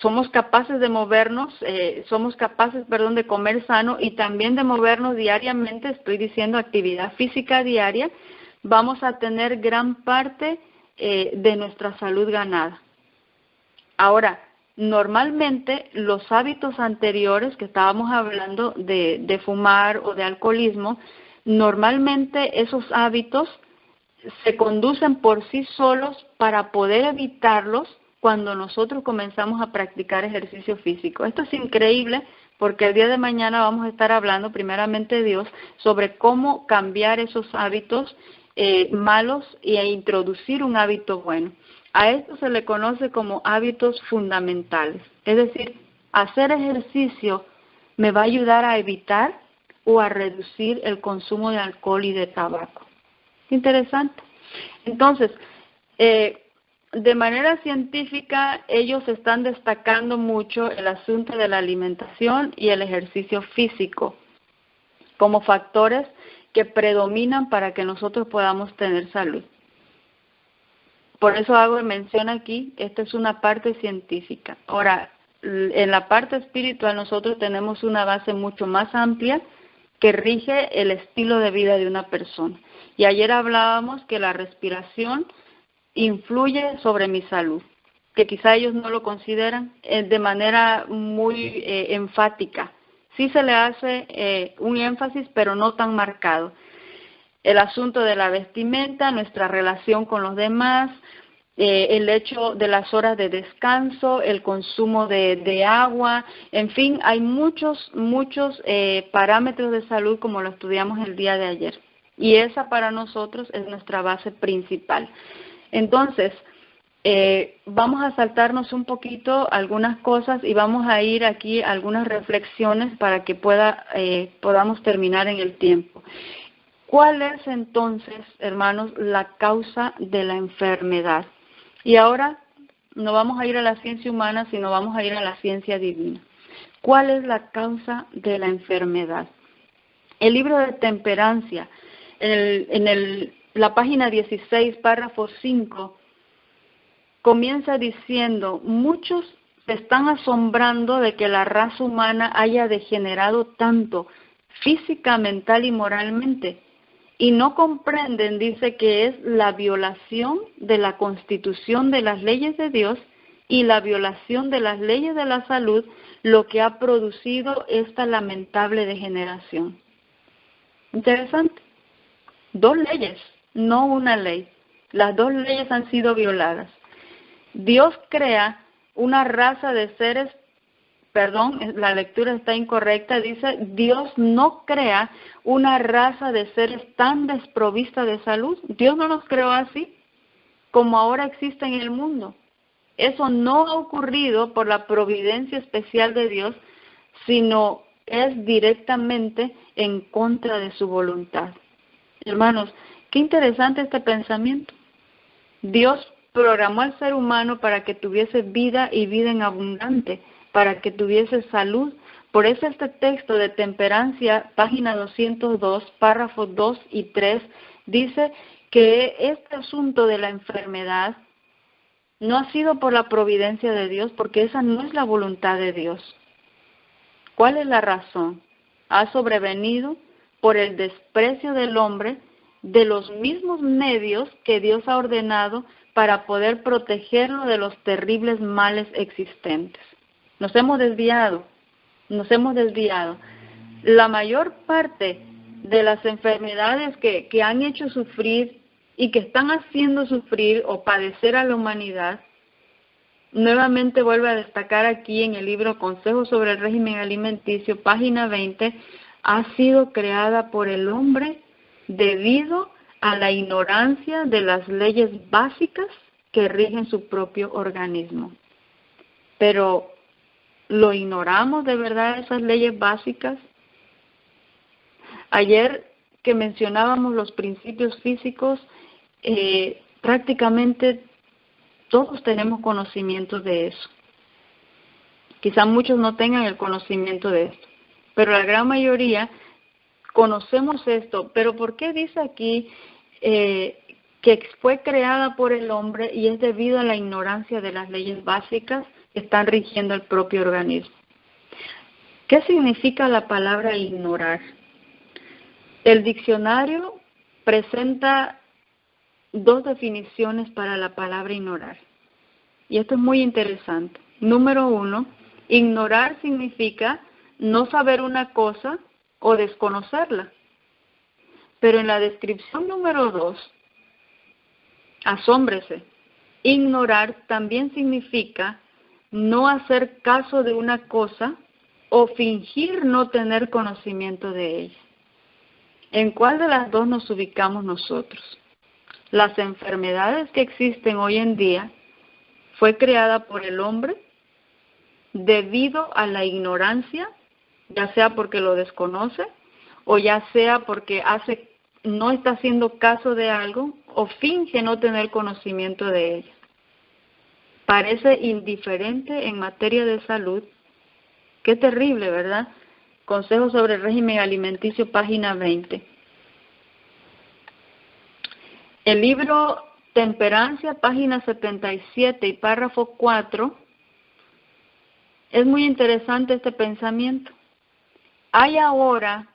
somos capaces de movernos, de comer sano y también de movernos diariamente. Estoy diciendo actividad física diaria. Vamos a tener gran parte de nuestra salud ganada. Ahora, normalmente los hábitos anteriores que estábamos hablando de fumar o de alcoholismo, normalmente esos hábitos se conducen por sí solos para poder evitarlos cuando nosotros comenzamos a practicar ejercicio físico. Esto es increíble porque el día de mañana vamos a estar hablando, primeramente Dios, sobre cómo cambiar esos hábitos malos e introducir un hábito bueno. A esto se le conoce como hábitos fundamentales. Es decir, hacer ejercicio me va a ayudar a evitar o a reducir el consumo de alcohol y de tabaco. Interesante. Entonces, de manera científica, ellos están destacando mucho el asunto de la alimentación y el ejercicio físico. como factores que predominan para que nosotros podamos tener salud. Por eso hago mención aquí, esta es una parte científica. Ahora, en la parte espiritual nosotros tenemos una base mucho más amplia que rige el estilo de vida de una persona. Y ayer hablábamos que la respiración influye sobre mi salud, que quizá ellos no lo consideran de manera muy enfática. Sí se le hace un énfasis, pero no tan marcado. El asunto de la vestimenta, nuestra relación con los demás, el hecho de las horas de descanso, el consumo de agua, en fin, hay muchos parámetros de salud como lo estudiamos el día de ayer. Y esa para nosotros es nuestra base principal. Entonces, vamos a saltarnos un poquito algunas cosas y vamos a ir aquí a algunas reflexiones para que podamos terminar en el tiempo. ¿Cuál es entonces, hermanos, la causa de la enfermedad? Y ahora no vamos a ir a la ciencia humana, sino vamos a ir a la ciencia divina. ¿Cuál es la causa de la enfermedad? El libro de Temperancia, la página 16, párrafo 5, comienza diciendo: muchos se están asombrando de que la raza humana haya degenerado tanto física, mental y moralmente, y no comprenden, dice, que es la violación de la Constitución de las leyes de Dios y la violación de las leyes de la salud lo que ha producido esta lamentable degeneración. Interesante. 2 leyes, no una ley. Las 2 leyes han sido violadas. Dios crea una raza de seres, la lectura está incorrecta, dice: Dios no crea una raza de seres tan desprovista de salud. Dios no los creó así, como ahora existe en el mundo. Eso no ha ocurrido por la providencia especial de Dios, sino es directamente en contra de su voluntad. Hermanos, qué interesante este pensamiento. Dios programó al ser humano para que tuviese vida y vida en abundante, para que tuviese salud. Por eso este texto de Temperancia, página 202, párrafos 2 y 3, dice que este asunto de la enfermedad no ha sido por la providencia de Dios, porque esa no es la voluntad de Dios. ¿Cuál es la razón? Ha sobrevenido por el desprecio del hombre de los mismos medios que Dios ha ordenado para poder protegerlo de los terribles males existentes. Nos hemos desviado. La mayor parte de las enfermedades que han hecho sufrir y que están haciendo sufrir o padecer a la humanidad, nuevamente vuelvo a destacar aquí en el libro Consejos sobre el régimen alimenticio, página 20, ha sido creada por el hombre debido a la ignorancia de las leyes básicas que rigen su propio organismo. Pero, ¿lo ignoramos de verdad esas leyes básicas? Ayer que mencionábamos los principios físicos, prácticamente todos tenemos conocimiento de eso. Quizá muchos no tengan el conocimiento de esto, pero la gran mayoría conocemos esto. Pero ¿por qué dice aquí que fue creada por el hombre y es debido a la ignorancia de las leyes básicas que están rigiendo el propio organismo? ¿Qué significa la palabra ignorar? El diccionario presenta 2 definiciones para la palabra ignorar. Y esto es muy interesante. Número 1, ignorar significa no saber una cosa o desconocerla. Pero en la descripción número 2, asómbrese, ignorar también significa no hacer caso de una cosa o fingir no tener conocimiento de ella. ¿En cuál de las 2 nos ubicamos nosotros? Las enfermedades que existen hoy en día fue creada por el hombre debido a la ignorancia, ya sea porque lo desconoce o ya sea porque no está haciendo caso de algo o finge no tener conocimiento de ella. Parece indiferente en materia de salud. Qué terrible, ¿verdad? Consejos sobre el régimen alimenticio, página 20. El libro Temperancia, página 77 y párrafo 4, es muy interesante este pensamiento. Hay ahora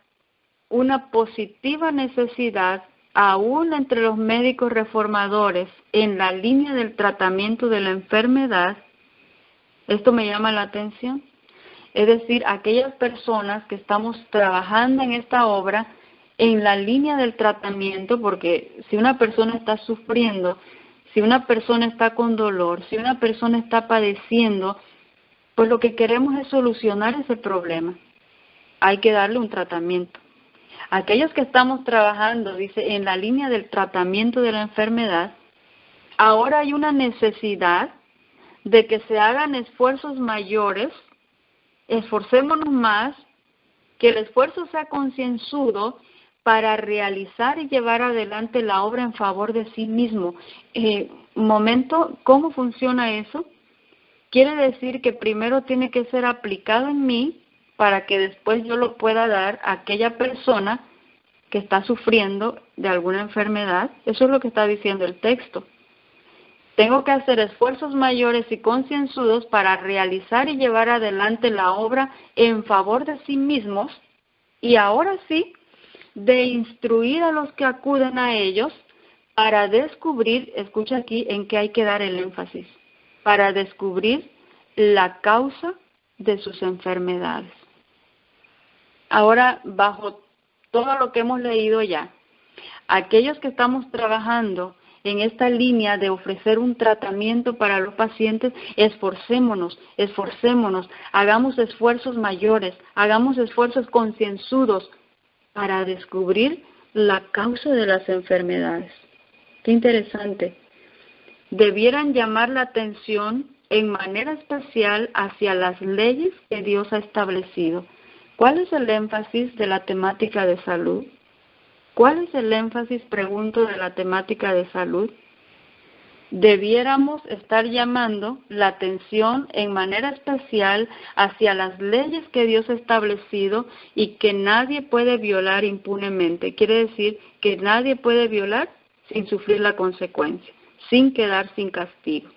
una positiva necesidad, aún entre los médicos reformadores, en la línea del tratamiento de la enfermedad. Esto me llama la atención. Es decir, aquellas personas que estamos trabajando en esta obra en la línea del tratamiento, porque si una persona está sufriendo, si una persona está con dolor, si una persona está padeciendo, pues lo que queremos es solucionar ese problema. Hay que darle un tratamiento. Aquellos que estamos trabajando, dice, en la línea del tratamiento de la enfermedad, ahora hay una necesidad de que se hagan esfuerzos mayores, esforcémonos más, que el esfuerzo sea concienzudo para realizar y llevar adelante la obra en favor de sí mismo. Momento, ¿cómo funciona eso? Quiere decir que primero tiene que ser aplicado en mí para que después yo lo pueda dar a aquella persona que está sufriendo de alguna enfermedad. Eso es lo que está diciendo el texto. Tengo que hacer esfuerzos mayores y concienzudos para realizar y llevar adelante la obra en favor de sí mismos, y ahora sí, de instruir a los que acuden a ellos para descubrir, escucha aquí en qué hay que dar el énfasis, para descubrir la causa de sus enfermedades. Ahora, bajo todo lo que hemos leído ya, aquellos que estamos trabajando en esta línea de ofrecer un tratamiento para los pacientes, esforcémonos, hagamos esfuerzos mayores, hagamos esfuerzos concienzudos para descubrir la causa de las enfermedades. Qué interesante. Debieran llamar la atención en manera especial hacia las leyes que Dios ha establecido. ¿Cuál es el énfasis de la temática de salud? ¿Cuál es el énfasis, pregunto, de la temática de salud? Debiéramos estar llamando la atención en manera especial hacia las leyes que Dios ha establecido y que nadie puede violar impunemente. Quiere decir que nadie puede violar sin sufrir la consecuencia, sin quedar sin castigo.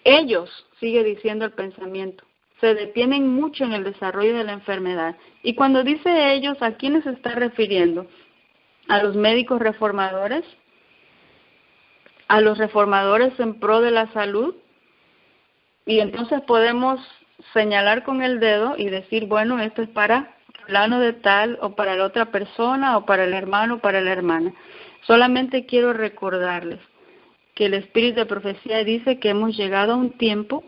Ellos, sigue diciendo el pensamiento, se detienen mucho en el desarrollo de la enfermedad. Y cuando dice ellos, ¿a quiénes se está refiriendo? ¿A los médicos reformadores? ¿A los reformadores en pro de la salud? Y entonces podemos señalar con el dedo y decir, bueno, esto es para fulano de tal, o para la otra persona, o para el hermano, o para la hermana. Solamente quiero recordarles que el Espíritu de Profecía dice que hemos llegado a un tiempo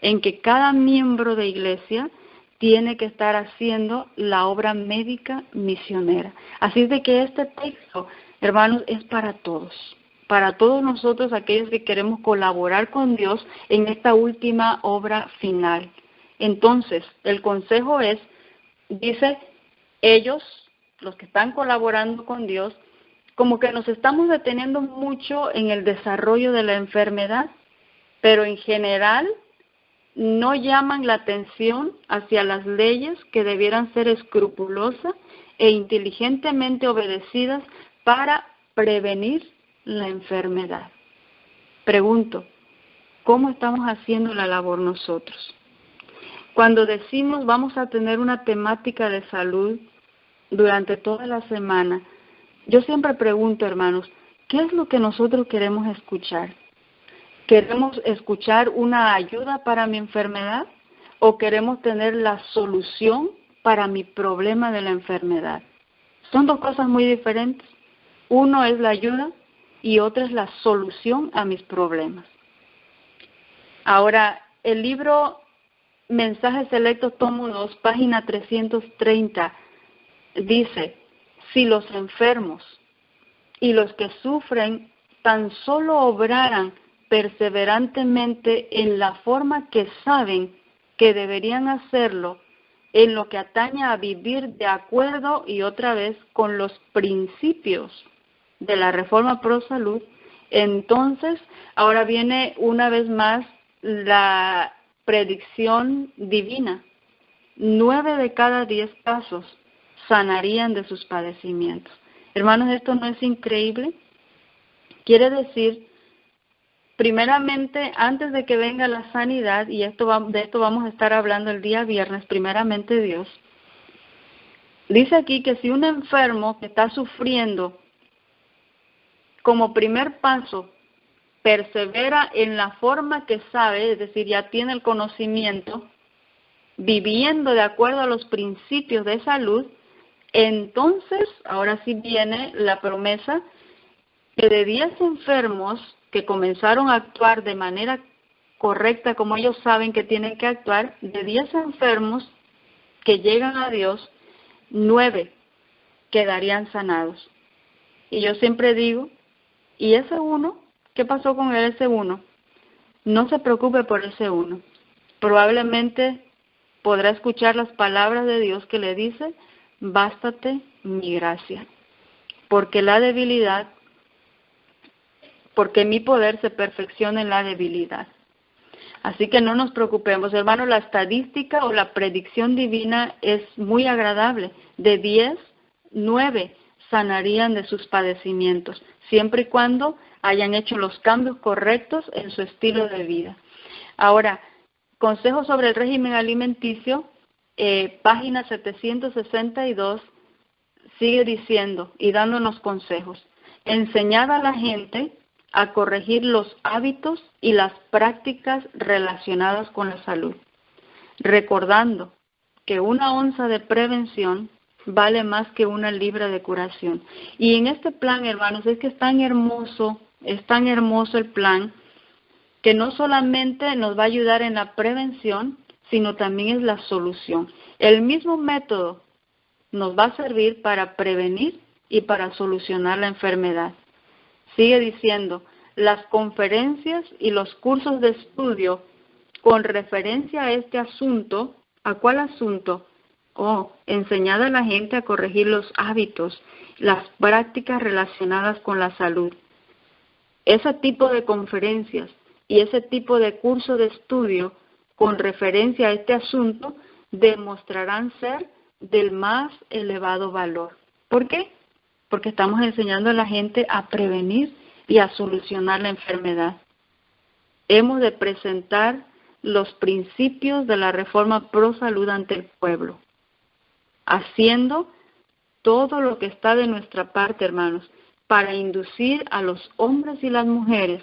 en que cada miembro de iglesia tiene que estar haciendo la obra médica misionera. Así es de que este texto, hermanos, es para todos nosotros, aquellos que queremos colaborar con Dios en esta última obra final. Entonces, el consejo es, dice, ellos, los que están colaborando con Dios, como que nos estamos deteniendo mucho en el desarrollo de la enfermedad, pero en general no llaman la atención hacia las leyes que debieran ser escrupulosas e inteligentemente obedecidas para prevenir la enfermedad. Pregunto, ¿cómo estamos haciendo la labor nosotros? Cuando decimos vamos a tener una temática de salud durante toda la semana, yo siempre pregunto, hermanos, ¿qué es lo que nosotros queremos escuchar? ¿Queremos escuchar una ayuda para mi enfermedad o queremos tener la solución para mi problema de la enfermedad? Son dos cosas muy diferentes. Uno es la ayuda y otra es la solución a mis problemas. Ahora, el libro Mensajes Selectos, tomo 2, página 330, dice, si los enfermos y los que sufren tan solo obraran perseverantemente en la forma que saben que deberían hacerlo, en lo que atañe a vivir de acuerdo y otra vez con los principios de la Reforma Pro Salud, entonces ahora viene una vez más la predicción divina. 9 de cada 10 casos sanarían de sus padecimientos. Hermanos, ¿esto no es increíble? Quiere decir, primeramente, antes de que venga la sanidad, y de esto vamos a estar hablando el día viernes, primeramente Dios, dice aquí que si un enfermo que está sufriendo, como primer paso, persevera en la forma que sabe, es decir, ya tiene el conocimiento, viviendo de acuerdo a los principios de salud, entonces, ahora sí viene la promesa que de 10 enfermos que comenzaron a actuar de manera correcta, como ellos saben que tienen que actuar, de 10 enfermos que llegan a Dios, 9 quedarían sanados. Y yo siempre digo, ¿y ese uno? ¿Qué pasó con ese uno? No se preocupe por ese uno. Probablemente podrá escuchar las palabras de Dios que le dice, bástate mi gracia, porque mi poder se perfecciona en la debilidad. Así que no nos preocupemos, hermanos, la estadística o la predicción divina es muy agradable. De 10, 9 sanarían de sus padecimientos, siempre y cuando hayan hecho los cambios correctos en su estilo de vida. Ahora, consejos sobre el régimen alimenticio, página 762, sigue diciendo y dándonos consejos. Enseñad a la gente a corregir los hábitos y las prácticas relacionadas con la salud, recordando que una onza de prevención vale más que una libra de curación. Y en este plan, hermanos, es que es tan hermoso el plan, que no solamente nos va a ayudar en la prevención, sino también es la solución. El mismo método nos va a servir para prevenir y para solucionar la enfermedad. Sigue diciendo, las conferencias y los cursos de estudio con referencia a este asunto, ¿a cuál asunto? Enseñar a la gente a corregir los hábitos, las prácticas relacionadas con la salud. Ese tipo de conferencias y ese tipo de curso de estudio con referencia a este asunto demostrarán ser del más elevado valor. ¿Por qué? Porque estamos enseñando a la gente a prevenir y a solucionar la enfermedad. Hemos de presentar los principios de la reforma pro salud ante el pueblo, haciendo todo lo que está de nuestra parte, hermanos, para inducir a los hombres y las mujeres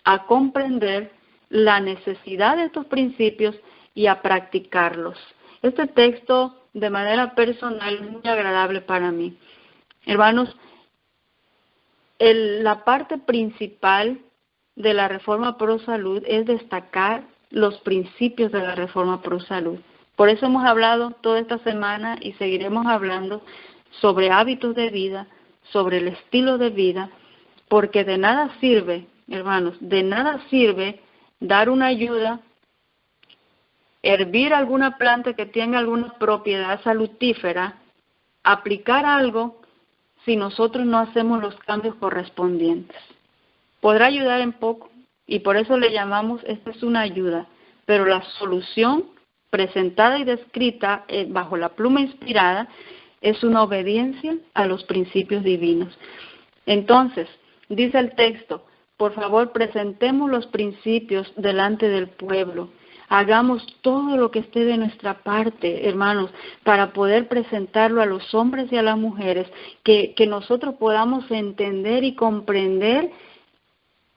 a comprender la necesidad de estos principios y a practicarlos. Este texto, de manera personal, es muy agradable para mí. Hermanos, la parte principal de la reforma pro salud es destacar los principios de la reforma pro salud. Por eso hemos hablado toda esta semana y seguiremos hablando sobre hábitos de vida, sobre el estilo de vida, porque de nada sirve, hermanos, de nada sirve dar una ayuda, hervir alguna planta que tenga alguna propiedad salutífera, aplicar algo si nosotros no hacemos los cambios correspondientes. Podrá ayudar en poco y por eso le llamamos, esta es una ayuda, pero la solución presentada y descrita bajo la pluma inspirada es una obediencia a los principios divinos. Entonces, dice el texto, por favor presentemos los principios delante del pueblo. Hagamos todo lo que esté de nuestra parte, hermanos, para poder presentarlo a los hombres y a las mujeres, que nosotros podamos entender y comprender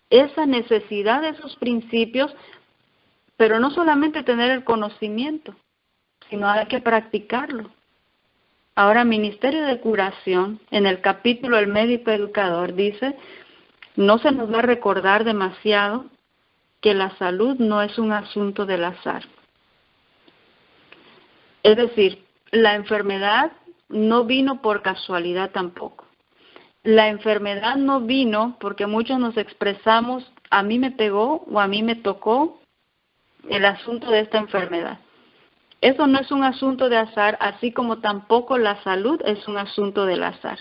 esa necesidad de esos principios, pero no solamente tener el conocimiento, sino hay que practicarlo. Ahora, Ministerio de Curación, en el capítulo El Médico Educador, dice, no se nos va a recordar demasiado que la salud no es un asunto del azar. Es decir, la enfermedad no vino por casualidad tampoco. La enfermedad no vino porque muchos nos expresamos, a mí me pegó o a mí me tocó el asunto de esta enfermedad. Eso no es un asunto de azar, así como tampoco la salud es un asunto del azar,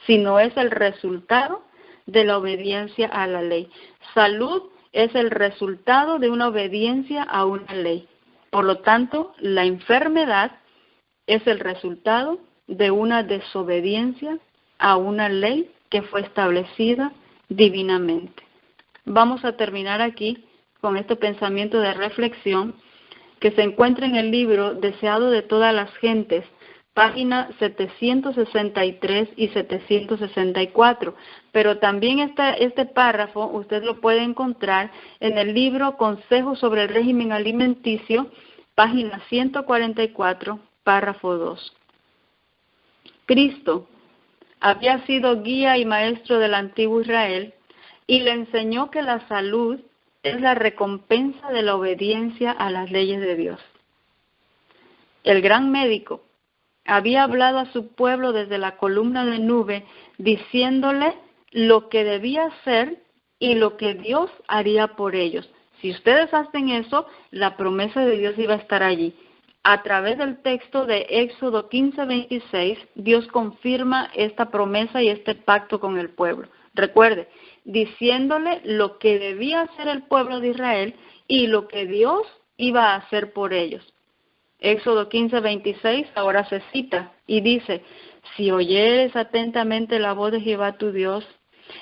sino es el resultado de la obediencia a la ley. Salud es el resultado de una obediencia a una ley. Por lo tanto, la enfermedad es el resultado de una desobediencia a una ley que fue establecida divinamente. Vamos a terminar aquí con este pensamiento de reflexión que se encuentra en el libro Deseado de todas las gentes, páginas 763 y 764, pero también este párrafo usted lo puede encontrar en el libro Consejos sobre el régimen alimenticio, página 144, párrafo 2. Cristo había sido guía y maestro del antiguo Israel y le enseñó que la salud es la recompensa de la obediencia a las leyes de Dios. El gran médico había hablado a su pueblo desde la columna de nube, diciéndole lo que debía hacer y lo que Dios haría por ellos. Si ustedes hacen eso, la promesa de Dios iba a estar allí. A través del texto de Éxodo 15:26, Dios confirma esta promesa y este pacto con el pueblo. Recuerde, diciéndole lo que debía hacer el pueblo de Israel y lo que Dios iba a hacer por ellos. Éxodo 15:26 ahora se cita y dice: si oyeres atentamente la voz de Jehová tu Dios,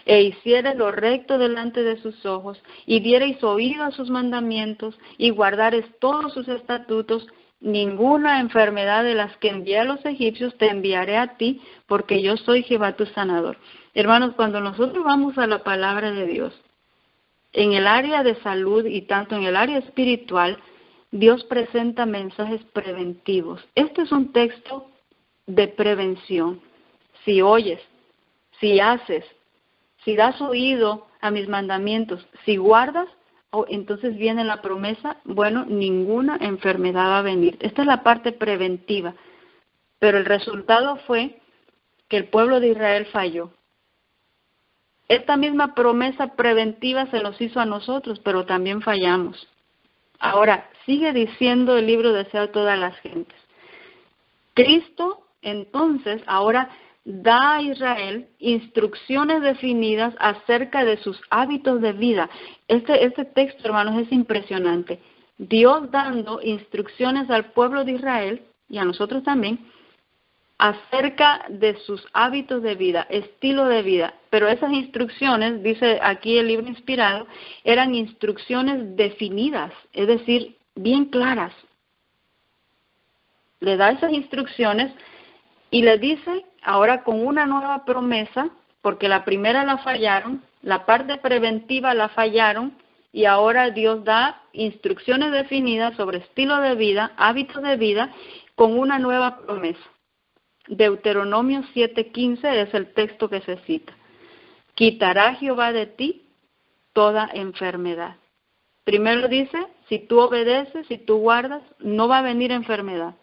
e hicieres lo recto delante de sus ojos, y diereis oído a sus mandamientos, y guardares todos sus estatutos, ninguna enfermedad de las que envié a los egipcios te enviaré a ti, porque yo soy Jehová tu sanador. Hermanos, cuando nosotros vamos a la palabra de Dios, en el área de salud y tanto en el área espiritual, Dios presenta mensajes preventivos. Este es un texto de prevención. Si oyes, si haces, si das oído a mis mandamientos, si guardas, entonces viene la promesa, bueno, ninguna enfermedad va a venir. Esta es la parte preventiva. Pero el resultado fue que el pueblo de Israel falló. Esta misma promesa preventiva se nos hizo a nosotros, pero también fallamos. Ahora, sigue diciendo el libro Deseado de todas las gentes. Cristo, entonces, ahora da a Israel instrucciones definidas acerca de sus hábitos de vida. Este texto, hermanos, es impresionante. Dios dando instrucciones al pueblo de Israel, y a nosotros también, acerca de sus hábitos de vida, estilo de vida. Pero esas instrucciones, dice aquí el libro inspirado, eran instrucciones definidas, es decir, bien claras. Le da esas instrucciones y le dice, ahora con una nueva promesa, porque la primera la fallaron, la parte preventiva la fallaron, y ahora Dios da instrucciones definidas sobre estilo de vida, hábitos de vida, con una nueva promesa. Deuteronomio 7:15 es el texto que se cita. Quitará Jehová de ti toda enfermedad. Primero dice, si tú obedeces, si tú guardas, no va a venir enfermedad.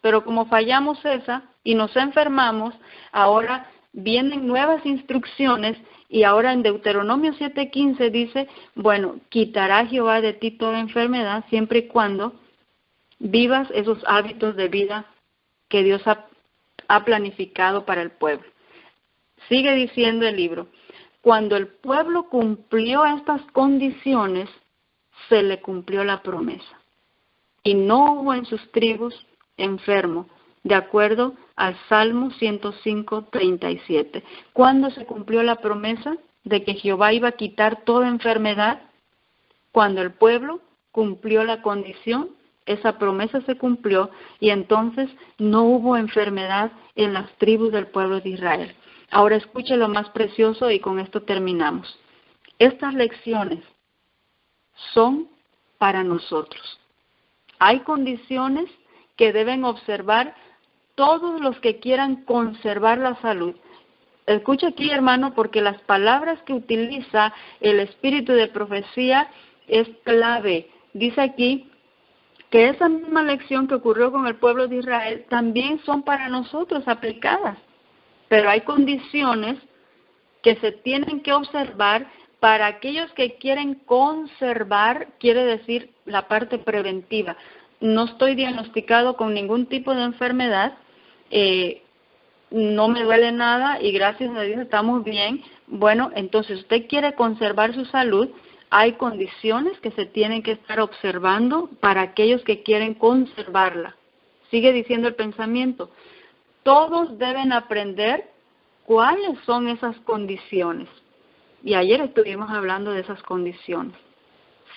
Pero como fallamos esa y nos enfermamos, ahora vienen nuevas instrucciones y ahora en Deuteronomio 7:15 dice, bueno, quitará Jehová de ti toda enfermedad siempre y cuando vivas esos hábitos de vida que Dios ha planificado para el pueblo. Sigue diciendo el libro, cuando el pueblo cumplió estas condiciones, se le cumplió la promesa. Y no hubo en sus tribus enfermo, de acuerdo al Salmo 105:37. ¿Cuándo se cumplió la promesa de que Jehová iba a quitar toda enfermedad? Cuando el pueblo cumplió la condición, esa promesa se cumplió y entonces no hubo enfermedad en las tribus del pueblo de Israel. Ahora escuche lo más precioso y con esto terminamos. Estas lecciones son para nosotros. Hay condiciones que deben observar todos los que quieran conservar la salud. Escucha aquí, hermano, porque las palabras que utiliza el espíritu de profecía es clave. Dice aquí que esa misma lección que ocurrió con el pueblo de Israel también son para nosotros aplicadas. Pero hay condiciones que se tienen que observar para aquellos que quieren conservar, quiere decir la parte preventiva. No estoy diagnosticado con ningún tipo de enfermedad, no me duele nada y gracias a Dios estamos bien. Bueno, entonces usted quiere conservar su salud, hay condiciones que se tienen que estar observando para aquellos que quieren conservarla. Sigue diciendo el pensamiento. Todos deben aprender cuáles son esas condiciones. Y ayer estuvimos hablando de esas condiciones.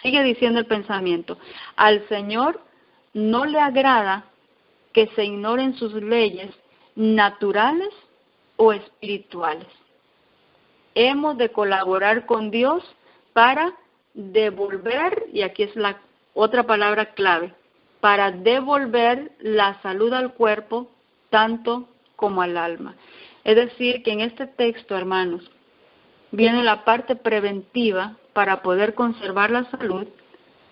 Sigue diciendo el pensamiento. Al Señor no le agrada que se ignoren sus leyes naturales o espirituales. Hemos de colaborar con Dios para devolver, y aquí es la otra palabra clave, para devolver la salud al cuerpo tanto como al alma. Es decir, que en este texto, hermanos, viene la parte preventiva para poder conservar la salud,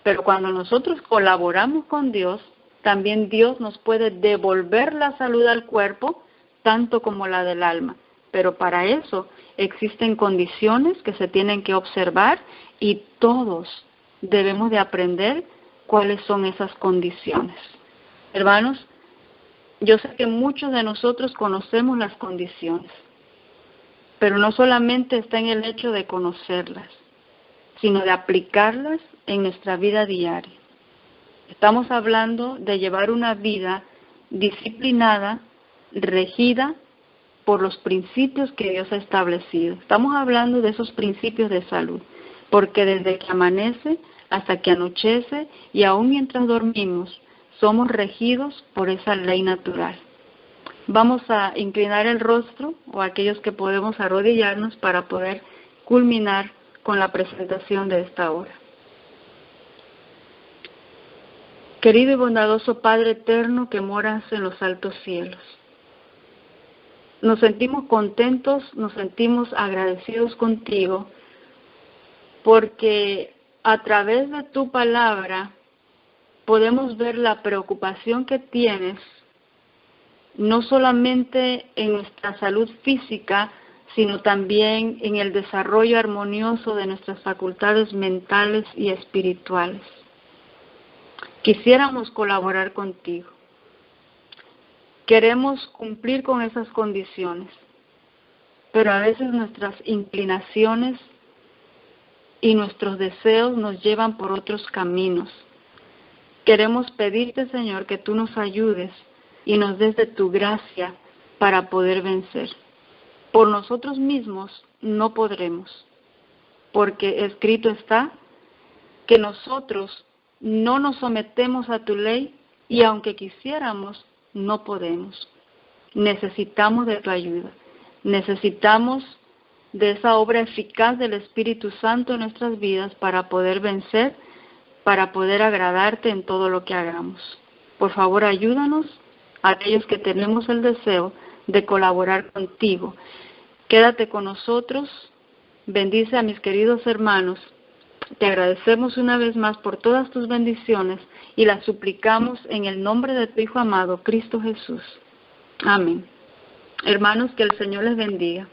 pero cuando nosotros colaboramos con Dios, también Dios nos puede devolver la salud al cuerpo, tanto como la del alma. Pero para eso existen condiciones que se tienen que observar y todos debemos de aprender cuáles son esas condiciones. Hermanos, yo sé que muchos de nosotros conocemos las condiciones, pero no solamente está en el hecho de conocerlas, sino de aplicarlas en nuestra vida diaria. Estamos hablando de llevar una vida disciplinada, regida por los principios que Dios ha establecido. Estamos hablando de esos principios de salud, porque desde que amanece hasta que anochece y aún mientras dormimos, somos regidos por esa ley natural. Vamos a inclinar el rostro, o aquellos que podemos arrodillarnos para poder culminar con la presentación de esta hora. Querido y bondadoso Padre eterno que moras en los altos cielos, nos sentimos contentos, nos sentimos agradecidos contigo, porque a través de tu palabra podemos ver la preocupación que tienes, no solamente en nuestra salud física, sino también en el desarrollo armonioso de nuestras facultades mentales y espirituales. Quisiéramos colaborar contigo. Queremos cumplir con esas condiciones, pero a veces nuestras inclinaciones y nuestros deseos nos llevan por otros caminos. Queremos pedirte, Señor, que tú nos ayudes y nos des de tu gracia para poder vencer. Por nosotros mismos no podremos, porque escrito está que nosotros no nos sometemos a tu ley y aunque quisiéramos, no podemos. Necesitamos de tu ayuda. Necesitamos de esa obra eficaz del Espíritu Santo en nuestras vidas para poder vencer, para poder agradarte en todo lo que hagamos. Por favor, ayúdanos a aquellos que tenemos el deseo de colaborar contigo. Quédate con nosotros. Bendice a mis queridos hermanos. Te agradecemos una vez más por todas tus bendiciones y las suplicamos en el nombre de tu Hijo amado, Cristo Jesús. Amén. Hermanos, que el Señor les bendiga.